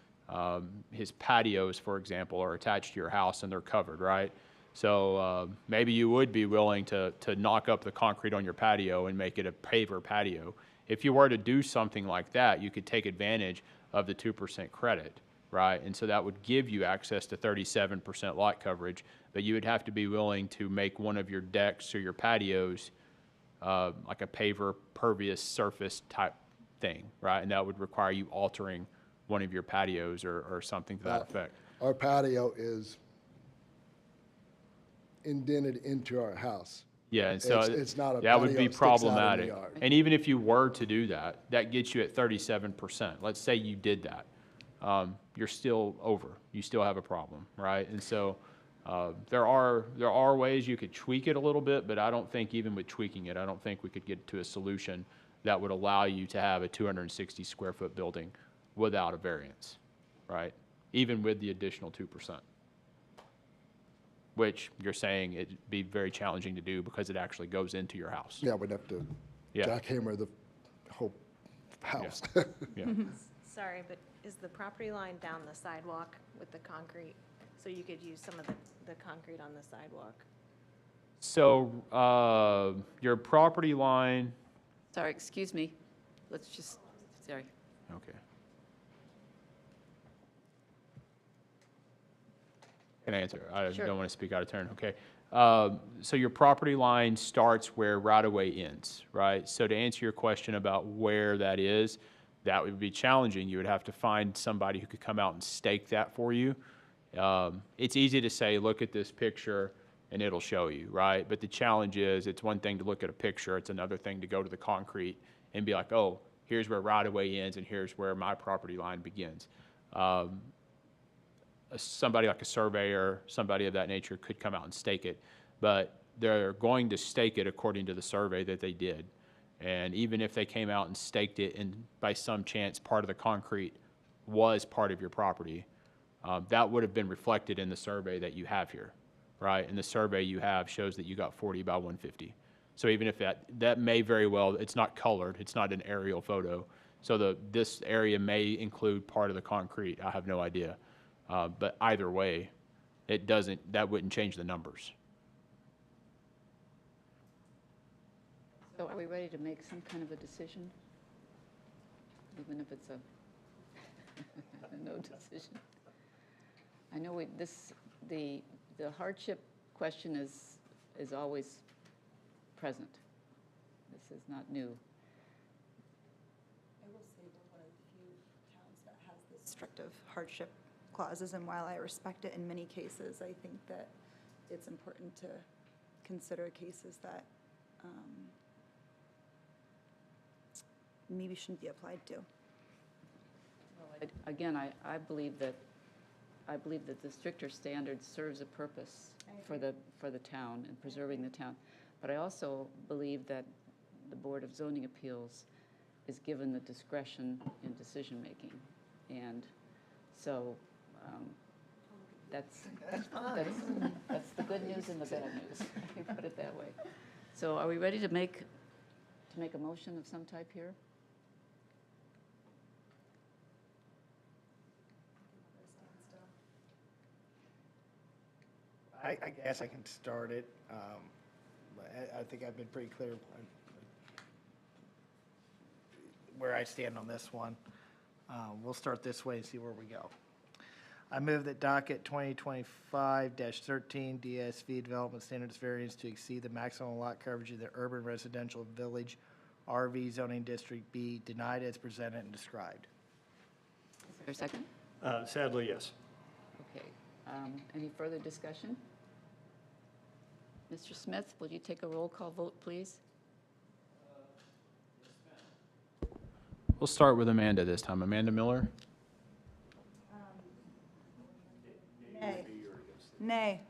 his patios, for example, are attached to your house and they're covered, right? So maybe you would be willing to knock up the concrete on your patio and make it a paver patio. If you were to do something like that, you could take advantage of the 2% credit, right? And so that would give you access to 37% lot coverage, but you would have to be willing to make one of your decks or your patios like a paver pervious surface type thing, right? And that would require you altering one of your patios or something to that effect. Our patio is indented into our house. Yeah, and so It's not a that would patio be that sticks out in the problematic. yard. And even if you were to do that, that gets you at 37%. Let's say you did that. You're still over. You still have a problem, right? And so there are ways you could tweak it a little bit, but I don't think even with tweaking it, I don't think we could get to a solution that would allow you to have a 260 square foot building without a variance, right? Even with the additional 2%. Which you're saying it'd be very challenging to do because it actually goes into your house. Yeah, we'd have to Yeah. jackhammer the whole house. Yeah. Sorry, but is the property line down the sidewalk with the concrete? So you could use some of the concrete on the sidewalk? So your property line, Sorry, excuse me. Let's just, sorry. okay. Can I answer? I Sure. don't want to speak out of turn, okay. So your property line starts where right-of-way ends, right? So to answer your question about where that is, that would be challenging. You would have to find somebody who could come out and stake that for you. It's easy to say, look at this picture, and it'll show you, right? But the challenge is, it's one thing to look at a picture, it's another thing to go to the concrete and be like, oh, here's where right-of-way ends, and here's where my property line begins. Somebody like a surveyor, somebody of that nature could come out and stake it, but they're going to stake it according to the survey that they did. And even if they came out and staked it and by some chance part of the concrete was part of your property, that would have been reflected in the survey that you have here, right? And the survey you have shows that you got 40 by 150. So even if that may very well, it's not colored, it's not an aerial photo. So this area may include part of the concrete, I have no idea. But either way, that wouldn't change the numbers. So are we ready to make some kind of a decision? Even if it's a no decision? I know the hardship question is always present. This is not new. I will say we're one of the few towns that has this restrictive hardship clauses, and while I respect it in many cases, I think that it's important to consider cases that maybe shouldn't be applied to. Again, I believe that the stricter standard serves a purpose for the town and preserving the town. But I also believe that the Board of Zoning Appeals is given the discretion in decision-making. And so that's the good news and the bad news, let me put it that way. So are we ready to make a motion of some type here? I guess I can start it. But I think I've been pretty clear on where I stand on this one. We'll start this way and see where we go. I move that docket 2025-13 DSV Development Standards Variance to exceed the maximum lot coverage of the urban residential village RV zoning district be denied as presented and described. Is there a second? Sadly, yes. Okay. Any further discussion? Mr. Smith, will you take a roll call vote, please? We'll start with Amanda this time. Amanda Miller? Nay. Nay.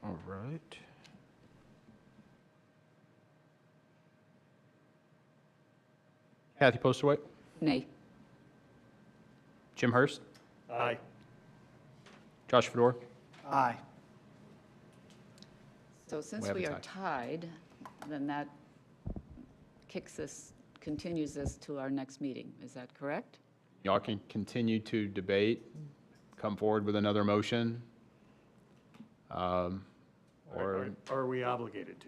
All right. Kathy Postlethwaite? Nay. Jim Hurst? Aye. Josh Fedor? Aye. So since have a we are tie. tied, then that continues this to our next meeting. Is that correct? Y'all can continue to debate, come forward with another motion. Or Are we obligated to?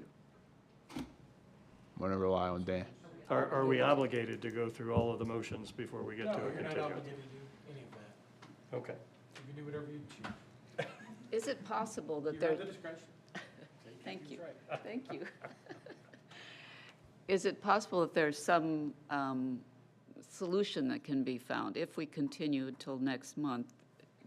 want to rely on Dan. Are we obligated to go through all of the motions before we get to a No, you're not continue? obligated to do any of that. Okay. You can do whatever you choose. Is it possible that You there? have the discretion. Thank you. That's Thank you. Is it possible that there's some solution that can be found if we continue until next month?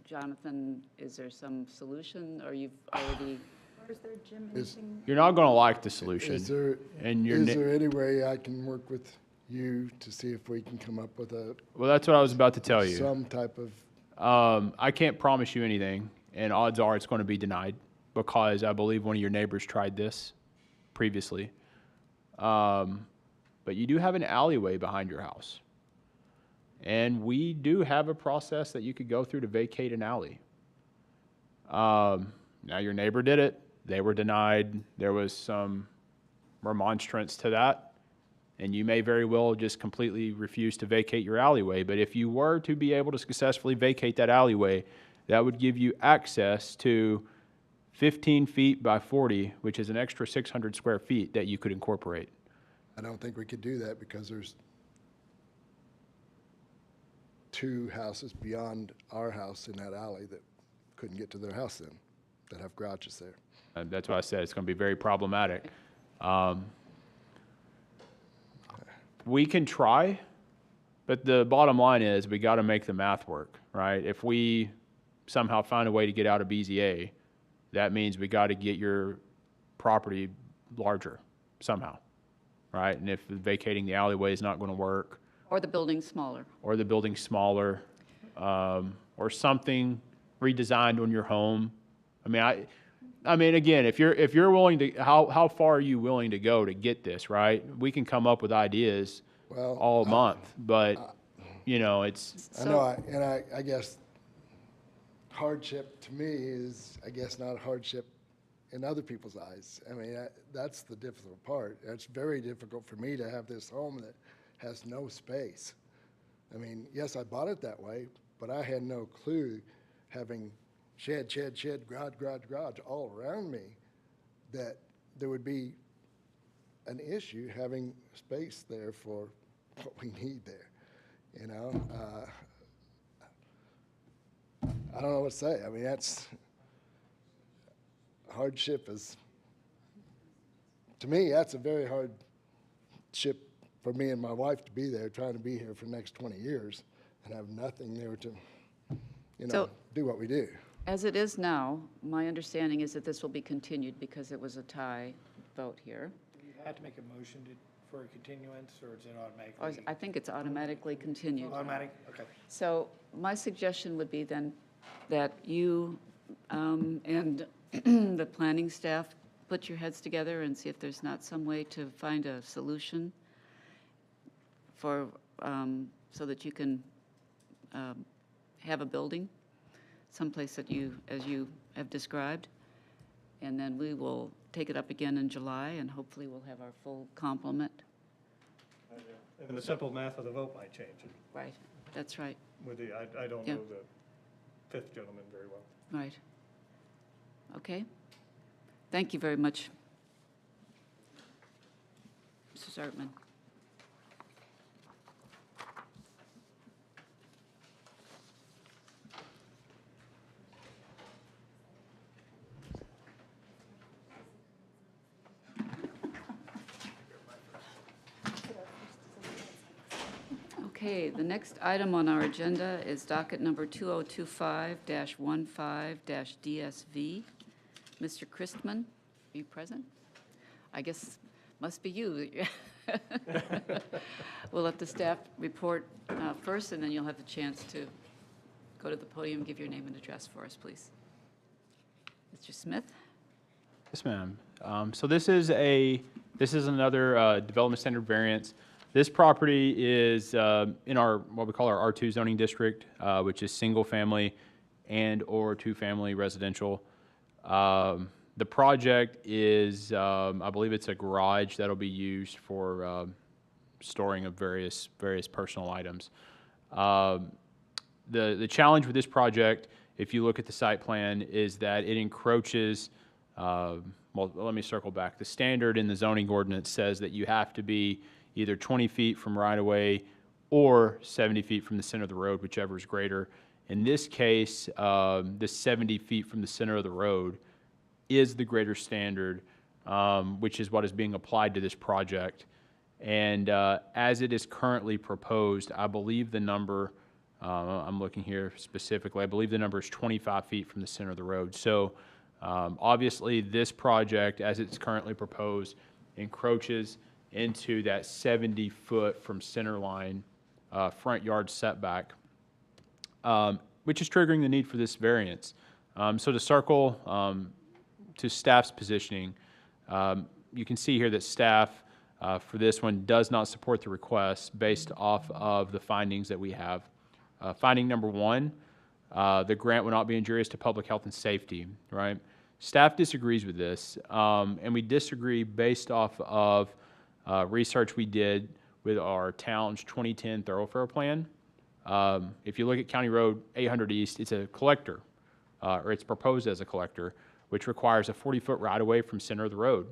Jonathan, is there some solution, or you've already? Or is there, Jim, Is- anything? You're not going to like the solution. Is there, And your is ne- there any way I can work with you to see if we can come up with Well, that's what I was about to tell you. some type of, I can't promise you anything, and odds are it's going to be denied because I believe one of your neighbors tried this previously. But you do have an alleyway behind your house. And we do have a process that you could go through to vacate an alley. Now, your neighbor did it. They were denied. There was some remonstrance to that. And you may very well just completely refuse to vacate your alleyway. But if you were to be able to successfully vacate that alleyway, that would give you access to 15 feet by 40, which is an extra 600 square feet that you could incorporate. I don't think we could do that because there's two houses beyond our house in that alley that couldn't get to their house then, that have garages there. And that's why I said it's going to be very problematic. We can try, but the bottom line is we got to make the math work, right? If we somehow find a way to get out of BZA, that means we got to get your property larger somehow, right? And if vacating the alleyway is not going to work, Or the building smaller? or the building smaller, or something redesigned on your home. I mean, I mean, again, if you're willing to, how far are you willing to go to get this, right? We can come up with ideas Well, all month, but, you know, it's, I know, I guess hardship to me is, I guess, not hardship in other people's eyes. I mean, that's the difficult part. It's very difficult for me to have this home that has no space. I mean, yes, I bought it that way, but I had no clue, having shed, garage all around me, that there would be an issue having space there for what we need there, you know? I don't know what to say. I mean, that's, hardship is, to me, that's a very hard ship for me and my wife to be there, trying to be here for the next 20 years and have nothing there to, you know, do what we do. As it is now, my understanding is that this will be continued because it was a tie vote here. Do you have to make a motion for a continuance, or is it Or automatically? I think it's automatically continued. Automatic, okay. So my suggestion would be then that you and the planning staff put your heads together and see if there's not some way to find a solution for, so that you can have a building someplace that you, as you have described. And then we will take it up again in July, and hopefully we'll have our full complement. And the simple math of the vote might change it. Right, that's right, With the, I don't Yeah. know the fifth gentleman very well. right. Okay. Thank you very much, Mr. Zartman. Okay, the next item on our agenda is docket number 2025-15-DSV. Mr. Christman, are you present? I guess must be you. We'll let the staff report first, and then you'll have the chance to go to the podium, give your name and address for us, please. Mr. Smith? yes, ma'am. So this is another development standard variance. This property is in our, what we call our R2 zoning district, which is single family and or two family residential. The project is, I believe it's a garage that'll be used for storing of various personal items. The challenge with this project, if you look at the site plan, is that it encroaches, well, let me circle back. The standard in the zoning ordinance says that you have to be either 20 feet from right-of-way or 70 feet from the center of the road, whichever is greater. In this case, this 70 feet from the center of the road is the greater standard, which is what is being applied to this project. And as it is currently proposed, I believe the number, I'm looking here specifically, I believe the number is 25 feet from the center of the road. So obviously this project, as it's currently proposed, encroaches into that 70-foot from center line front yard setback, which is triggering the need for this variance. So to circle to staff's positioning, you can see here that staff for this one does not support the request based off of the findings that we have. Finding number one, the grant will not be injurious to public health and safety, right? Staff disagrees with this, and we disagree based off of research we did with our town's 2010 thoroughfare plan. If you look at County Road 800 East, it's a collector, or it's proposed as a collector, which requires a 40-foot right-of-way from center of the road.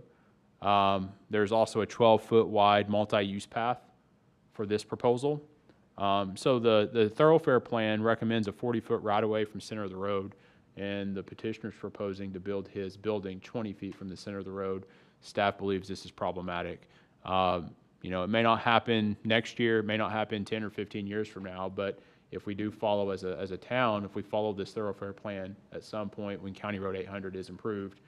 There's also a 12-foot wide multi-use path for this proposal. So the thoroughfare plan recommends a 40-foot right-of-way from center of the road, and the petitioner's proposing to build his building 20 feet from the center of the road. Staff believes this is problematic. You know, it may not happen next year, it may not happen 10 or 15 years from now, but if we do follow as a town, if we follow this thoroughfare plan at some point when County Road 800 is improved,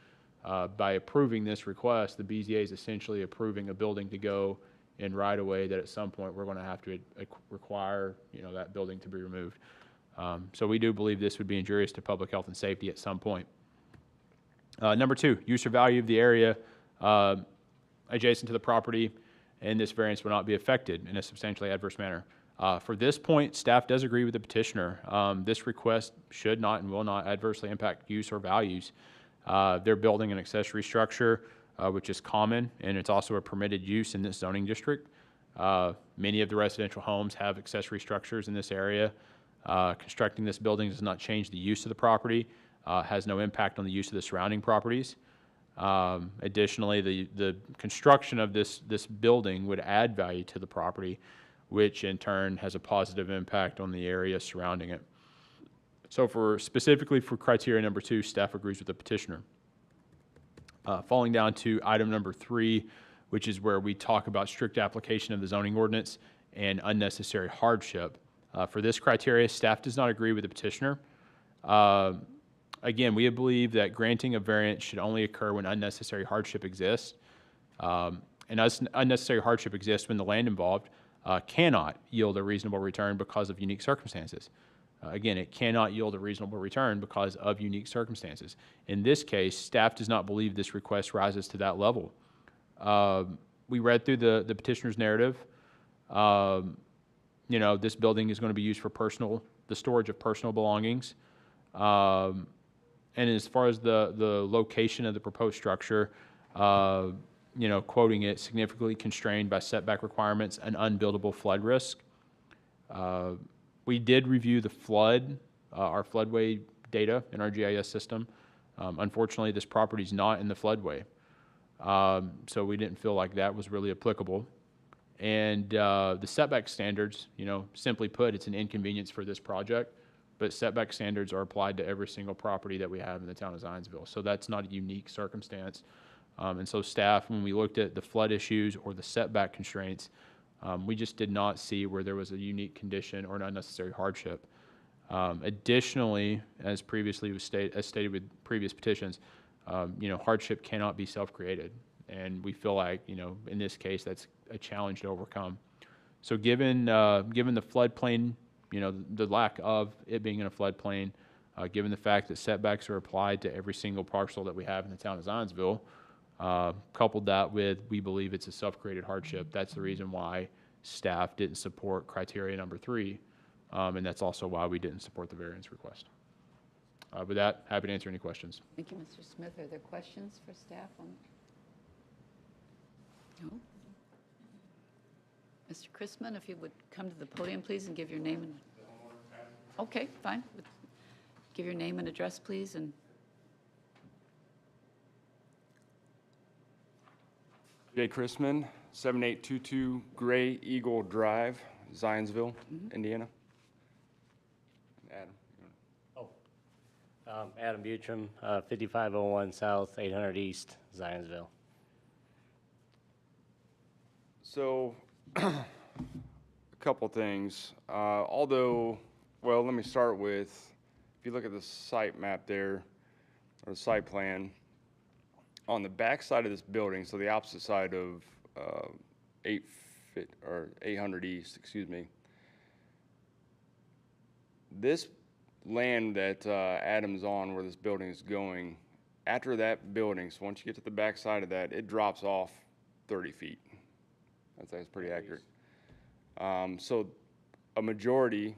by approving this request, the BZA is essentially approving a building to go in right-of-way that at some point we're going to have to require, you know, that building to be removed. So we do believe this would be injurious to public health and safety at some point. Number 2, use or value of the area adjacent to the property, and this variance will not be affected in a substantially adverse manner. For this point, staff does agree with the petitioner. This request should not and will not adversely impact use or values. They're building an accessory structure, which is common, and it's also a permitted use in this zoning district. Many of the residential homes have accessory structures in this area. Constructing this building does not change the use of the property, has no impact on the use of the surrounding properties. Additionally, the construction of this building would add value to the property, which in turn has a positive impact on the area surrounding it. So specifically for criteria number 2, staff agrees with the petitioner. Falling down to item number 3, which is where we talk about strict application of the zoning ordinance and unnecessary hardship. For this criteria, staff does not agree with the petitioner. Again, we believe that granting a variance should only occur when unnecessary hardship exists. Unnecessary hardship exists when the land involved cannot yield a reasonable return because of unique circumstances. Again, it cannot yield a reasonable return because of unique circumstances. In this case, staff does not believe this request rises to that level. We read through the petitioner's narrative. This building is going to be used for the storage of personal belongings. And as far as the location of the proposed structure, quoting it, significantly constrained by setback requirements and unbuildable flood risk. We did review our floodway data in our GIS system. Unfortunately, this property is not in the floodway. So we didn't feel like that was really applicable. And the setback standards, simply put, it's an inconvenience for this project, but setback standards are applied to every single property that we have in the town of Zionsville. So that's not a unique circumstance. And so staff, when we looked at the flood issues or the setback constraints, we just did not see where there was a unique condition or an unnecessary hardship. Additionally, as previously was stated with previous petitions, hardship cannot be self-created. And we feel like, in this case, that's a challenge to overcome. So given the floodplain, the lack of it being in a floodplain, given the fact that setbacks are applied to every single parcel that we have in the town of Zionsville, coupled that with, we believe it's a self-created hardship. That's the reason why staff didn't support criteria number 3, and that's also why we didn't support the variance request. With that, happy to answer any questions. Thank you, Mr. Smith. Are there questions for staff on? No? Mr. Chrisman, if you would come to the podium, please, and give your name and... Okay, fine. Give your name and address, please, and... Jay Chrisman, 7822 Gray Eagle Drive, Zionsville, Indiana. Adam. Adam Butram, 5501 South, 800 East, Zionsville. So, a couple things. Well, let me start with, if you look at the site map there, or the site plan, on the back side of this building, so the opposite side of 800 East, excuse me, this land that Adam's on, where this building is going, after that building, so once you get to the back side of that, it drops off 30 feet. That's pretty accurate. So a majority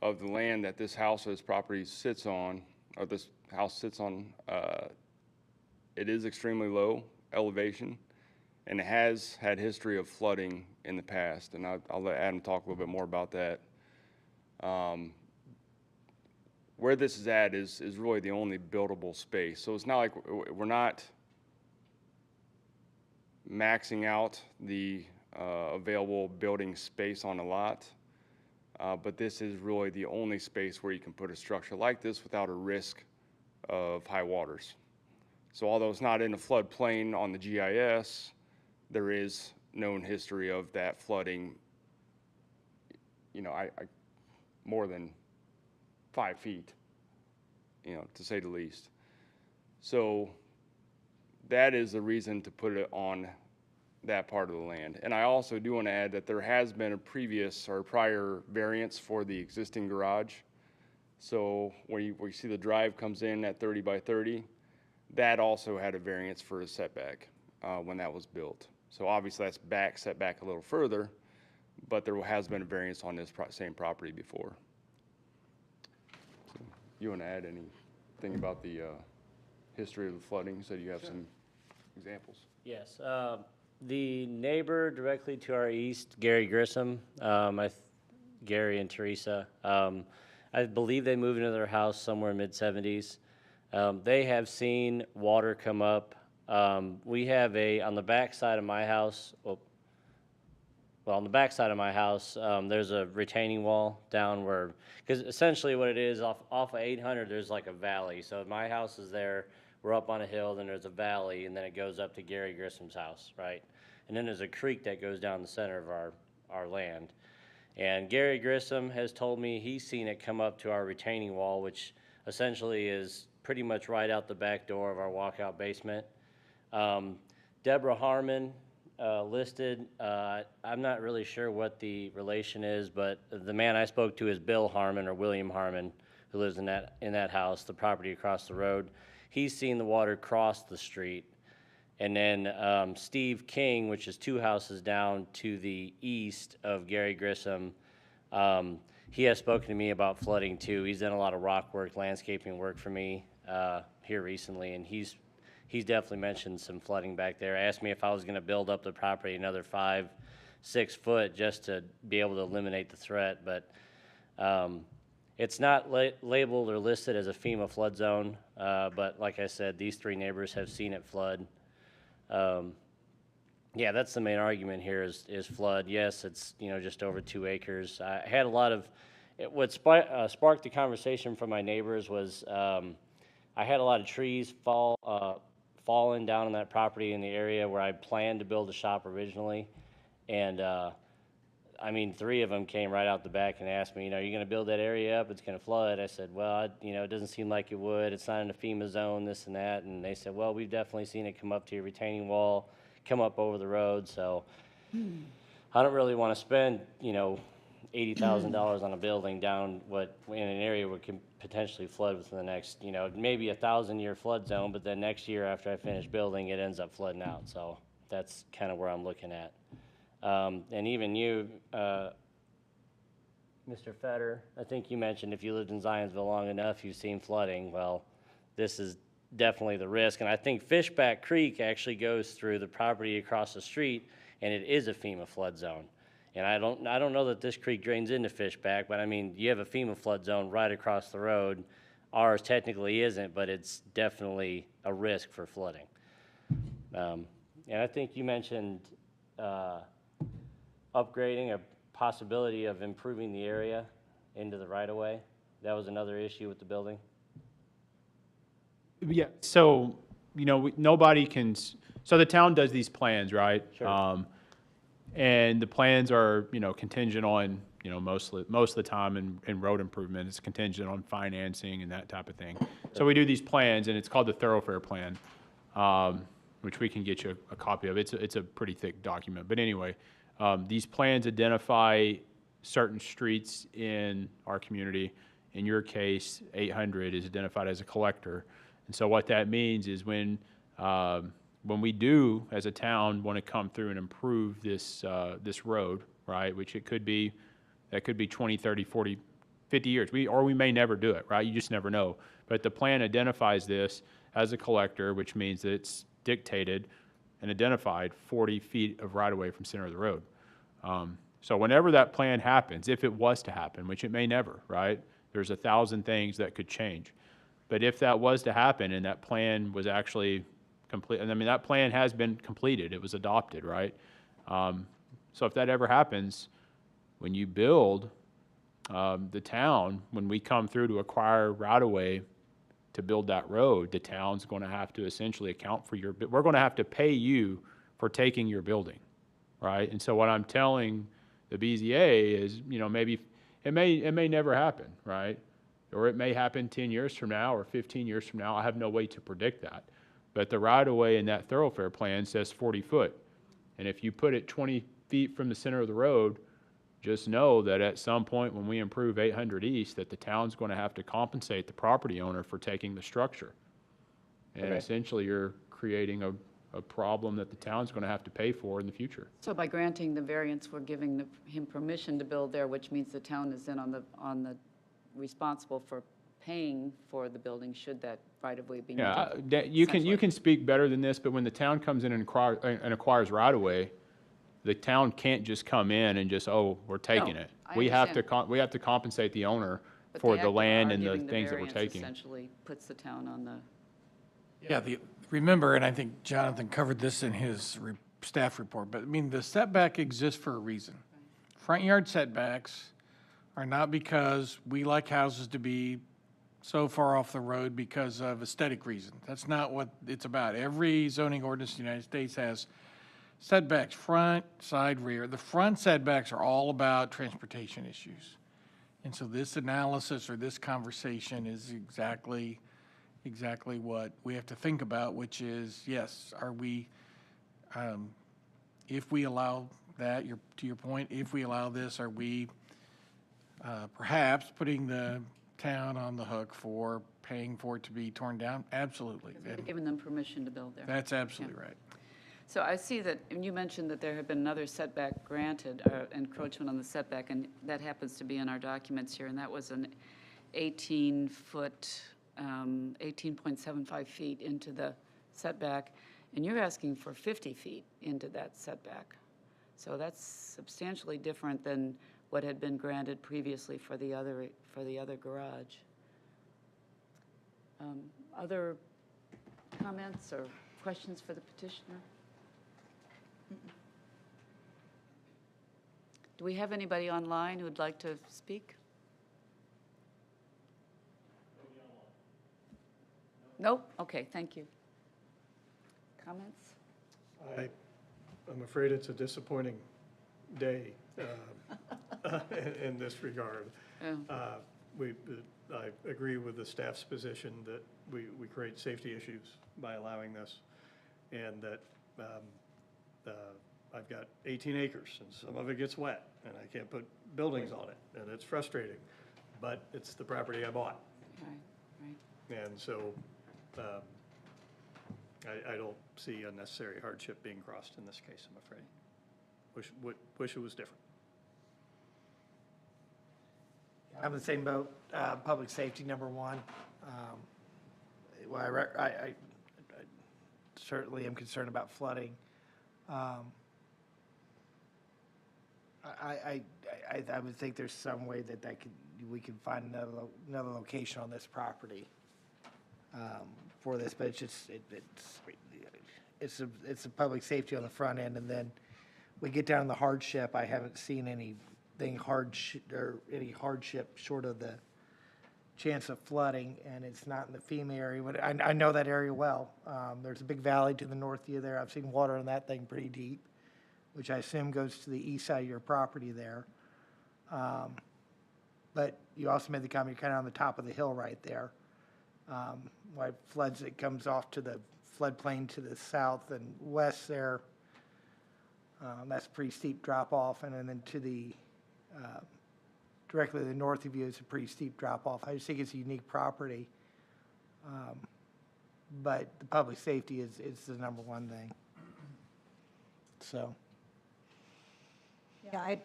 of the land that this house or this property sits on, or this house sits on, it is extremely low elevation, and it has had history of flooding in the past, and I'll let Adam talk a little bit more about that. Where this is at is really the only buildable space. So it's not like we're not maxing out the available building space on a lot, but this is really the only space where you can put a structure like this without a risk of high waters. So although it's not in a floodplain on the GIS, there is known history of that flooding, more than 5 feet, to say the least. So that is the reason to put it on that part of the land. And I also do want to add that there has been a prior variance for the existing garage. So where you see the drive comes in at 30 by 30, that also had a variance for a setback when that was built. So obviously that's set back a little further, but there has been a variance on this same property before. So, you want to add anything about the history of the flooding? You said you have some examples. Yes. The neighbor directly to our east, Gary Grissom, Gary and Teresa, I believe they moved into their house somewhere mid-70s. They have seen water come up. We have on the back side of my house, on the back side of my house, there's a retaining wall down where, because essentially what it is, off of 800, there's like a valley. So my house is there, we're up on a hill, then there's a valley, and then it goes up to Gary Grissom's house, right? And then there's a creek that goes down the center of our land. And Gary Grissom has told me he's seen it come up to our retaining wall, which essentially is pretty much right out the back door of our walkout basement. Deborah Harmon listed, I'm not really sure what the relation is, but the man I spoke to is Bill Harmon or William Harmon, who lives in that house, the property across the road. He's seen the water cross the street. And then Steve King, which is 2 houses down to the east of Gary Grissom, he has spoken to me about flooding too. He's done a lot of rock work, landscaping work for me here recently, and he's definitely mentioned some flooding back there. Asked me if I was going to build up the property another 5-6 foot just to be able to eliminate the threat, but it's not labeled or listed as a FEMA flood zone, but like I said, these 3 neighbors have seen it flood. Yeah, that's the main argument here is flood. Yes, it's just over 2 acres. I had a lot of what sparked the conversation from my neighbors was I had a lot of trees fallen down on that property in the area where I planned to build a shop originally, and I mean 3 of them came right out the back and asked me, are you going to build that area up? It's going to flood. I said, well, it doesn't seem like it would. It's not in a FEMA zone, this and that. And they said, well, we've definitely seen it come up to your retaining wall, come up over the road. So I don't really want to spend, $80,000 on a building down in an area where it can potentially flood within the next, maybe 1,000-year flood zone. But then next year after I finish building, it ends up flooding out. So that's kind of where I'm looking at. And even you, Mr. Fetter, I think you mentioned if you lived in Zionsville long enough, you've seen flooding. Well, this is definitely the risk. And I think Fishback Creek actually goes through the property across the street, and it is a FEMA flood zone. And I don't know that this creek drains into Fishback, but I mean, you have a FEMA flood zone right across the road. Ours technically isn't, but it's definitely a risk for flooding. And I think you mentioned upgrading, a possibility of improving the area into the right-of-way. That was another issue with the building. Yeah, so, nobody can, so the town does these plans, right? Sure. And the plans are, contingent on, most of the time in road improvement, it's contingent on financing and that type of thing. So we do these plans, and it's called the thoroughfare plan, which we can get you a copy of. It's a pretty thick document. But anyway, these plans identify certain streets in our community. In your case, 800 is identified as a collector. And so what that means is when we do, as a town, want to come through and improve this road, right, which that could be 20, 30, 40, 50 years. We may never do it, right? You just never know. But the plan identifies this as a collector, which means that it's dictated and identified 40 feet of right-of-way from center of the road. So whenever that plan happens, if it was to happen, which it may never, right? There's 1,000 things that could change. But if that was to happen and that plan was actually complete, and I mean, that plan has been completed, it was adopted, right? So if that ever happens, when you build the town, when we come through to acquire right-of-way to build that road, the town's going to have to essentially account for we're going to have to pay you for taking your building, right? And so what I'm telling the BZA is, maybe it may never happen, right? Or it may happen 10 years from now or 15 years from now. I have no way to predict that. But the right-of-way in that thoroughfare plan says 40 foot. And if you put it 20 feet from the center of the road, just know that at some point when we improve 800 East, that the town's going to have to compensate the property owner for taking the structure. And Okay. essentially, you're creating a problem that the town's going to have to pay for in the future. So by granting the variance, we're giving him permission to build there, which means the town is then on the responsible for paying for the building should that right-of-way be needed. Yeah, you essentially. can speak better than this, but when the town comes in and acquires right-of-way, the town can't just come in and just, oh, we're taking No, it. I We have to, understand. we have to compensate the owner But for the the act of land our and the giving things that we're variance taking. essentially puts the town on the, Yeah, remember, and I think Jonathan covered this in his staff report, but I mean, the setback exists for a reason. Front yard setbacks are not because we like houses to be so far off the road because of aesthetic reasons. That's not what it's about. Every zoning ordinance in the United States has setbacks, front, side, rear. The front setbacks are all about transportation issues. And so this analysis or this conversation is exactly what we have to think about, which is, yes, are we, if we allow that, to your point, if we allow this, are we perhaps putting the town on the hook for paying for it to be torn down? Absolutely. we're giving them permission to build there. That's absolutely right. So I see that, and you mentioned that there had been another setback granted, encroachment on the setback, and that happens to be in our documents here, and that was an 18-foot, 18.75 feet into the setback, and you're asking for 50 feet into that setback. So that's substantially different than what had been granted previously for the other garage. Other comments or questions for the petitioner? Do we have anybody online who would like to speak? Nope? Okay, thank you. Comments? I'm afraid it's a disappointing day in this regard. Oh. I agree with the staff's position that we create safety issues by allowing this, and that I've got 18 acres, and some of it gets wet, and I can't put buildings on it, and it's frustrating, but it's the property I bought. Right. And so I don't see unnecessary hardship being crossed in this case, I'm afraid. Wish it was different. I'm in the same boat, public safety, number one. Well, I certainly am concerned about flooding. I would think there's some way that we could find another location on this property for this, but it's a public safety on the front end, and then we get down to the hardship. I haven't seen anything any hardship short of the chance of flooding, and it's not in the FEMA area. But I know that area well. There's a big valley to the north of you there. I've seen water in that thing pretty deep, which I assume goes to the east side of your property there. But you also made the comment, you're kind of on the top of the hill right there. Why floods, it comes off to the floodplain to the south and west there. That's a pretty steep drop off, and then to the directly to the north of you is a pretty steep drop off. I just think it's a unique property. But the public safety is the number one thing. So. Yeah,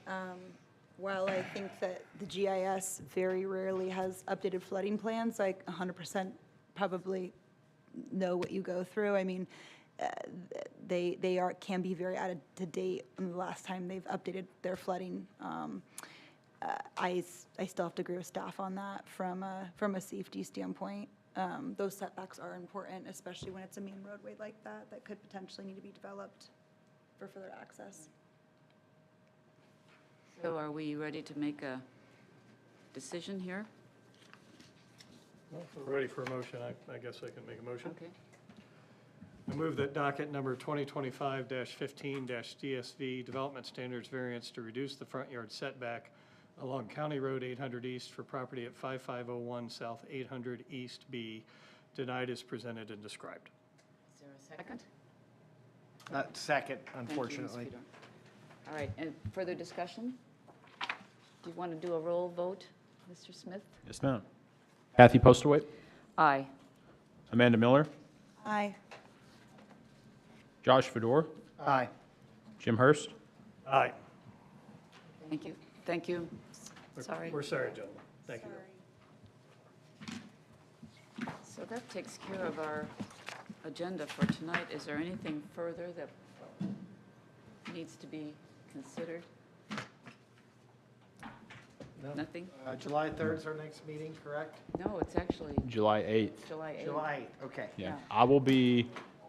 while I think that the GIS very rarely has updated flooding plans, like 100% probably know what you go through. I mean, they can be very out of date on the last time they've updated their flooding. I still have to agree with staff on that from a safety standpoint. Those setbacks are important, especially when it's a main roadway like that could potentially need to be developed for further access. So are we ready to make a decision here? Well, if we're ready for a motion, I guess I can make a motion. Okay. I move that docket number 2025-15-DSV Development Standards Variance to reduce the front yard setback along County Road 800 East for property at 5501 South 800 East B denied as presented and described. Is there a second? Second, Thank you, Ms. unfortunately. Fedor. All right, and further discussion? Do you want to do a roll vote, Mr. Smith? Yes, ma'am. Kathy Postlewaite, Aye. Amanda Miller, Aye. Josh Fedor, Aye. Jim Hurst. Aye. Thank you. Thank you. Sorry. We're sorry, gentlemen. Thank you. So that takes care of our agenda for tonight. Is there anything further that needs to be considered? No. Nothing? July 3rd is our next meeting, correct? No, it's actually July 8th. July 8th. July 8th, okay. Yeah, I will be,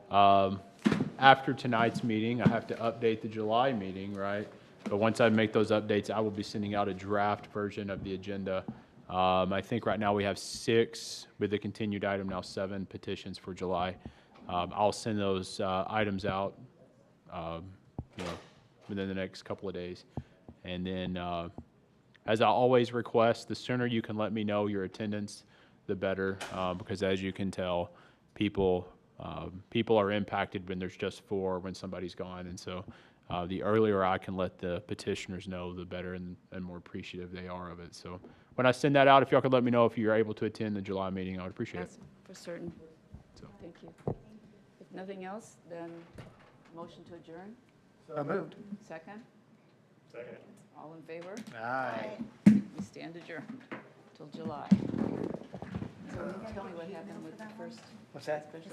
after tonight's meeting, I have to update the July meeting, right? But once I make those updates, I will be sending out a draft version of the agenda. I think right now we have 6, with the continued item now 7 petitions for July. I'll send those items out, within the next couple of days. And then, as I always request, the sooner you can let me know your attendance, the better, because as you can tell, people are impacted when there's just 4 when somebody's gone. And so the earlier I can let the petitioners know, the better and more appreciative they are of it. So when I send that out, if y'all could let me know if you're able to attend the July meeting, I would appreciate it. Yes, for certain. So. Thank you. If nothing else, then motion to adjourn? So moved. Second? Second. All in favor? Aye. We stand adjourned till July. So tell me what happened with the first What's that? special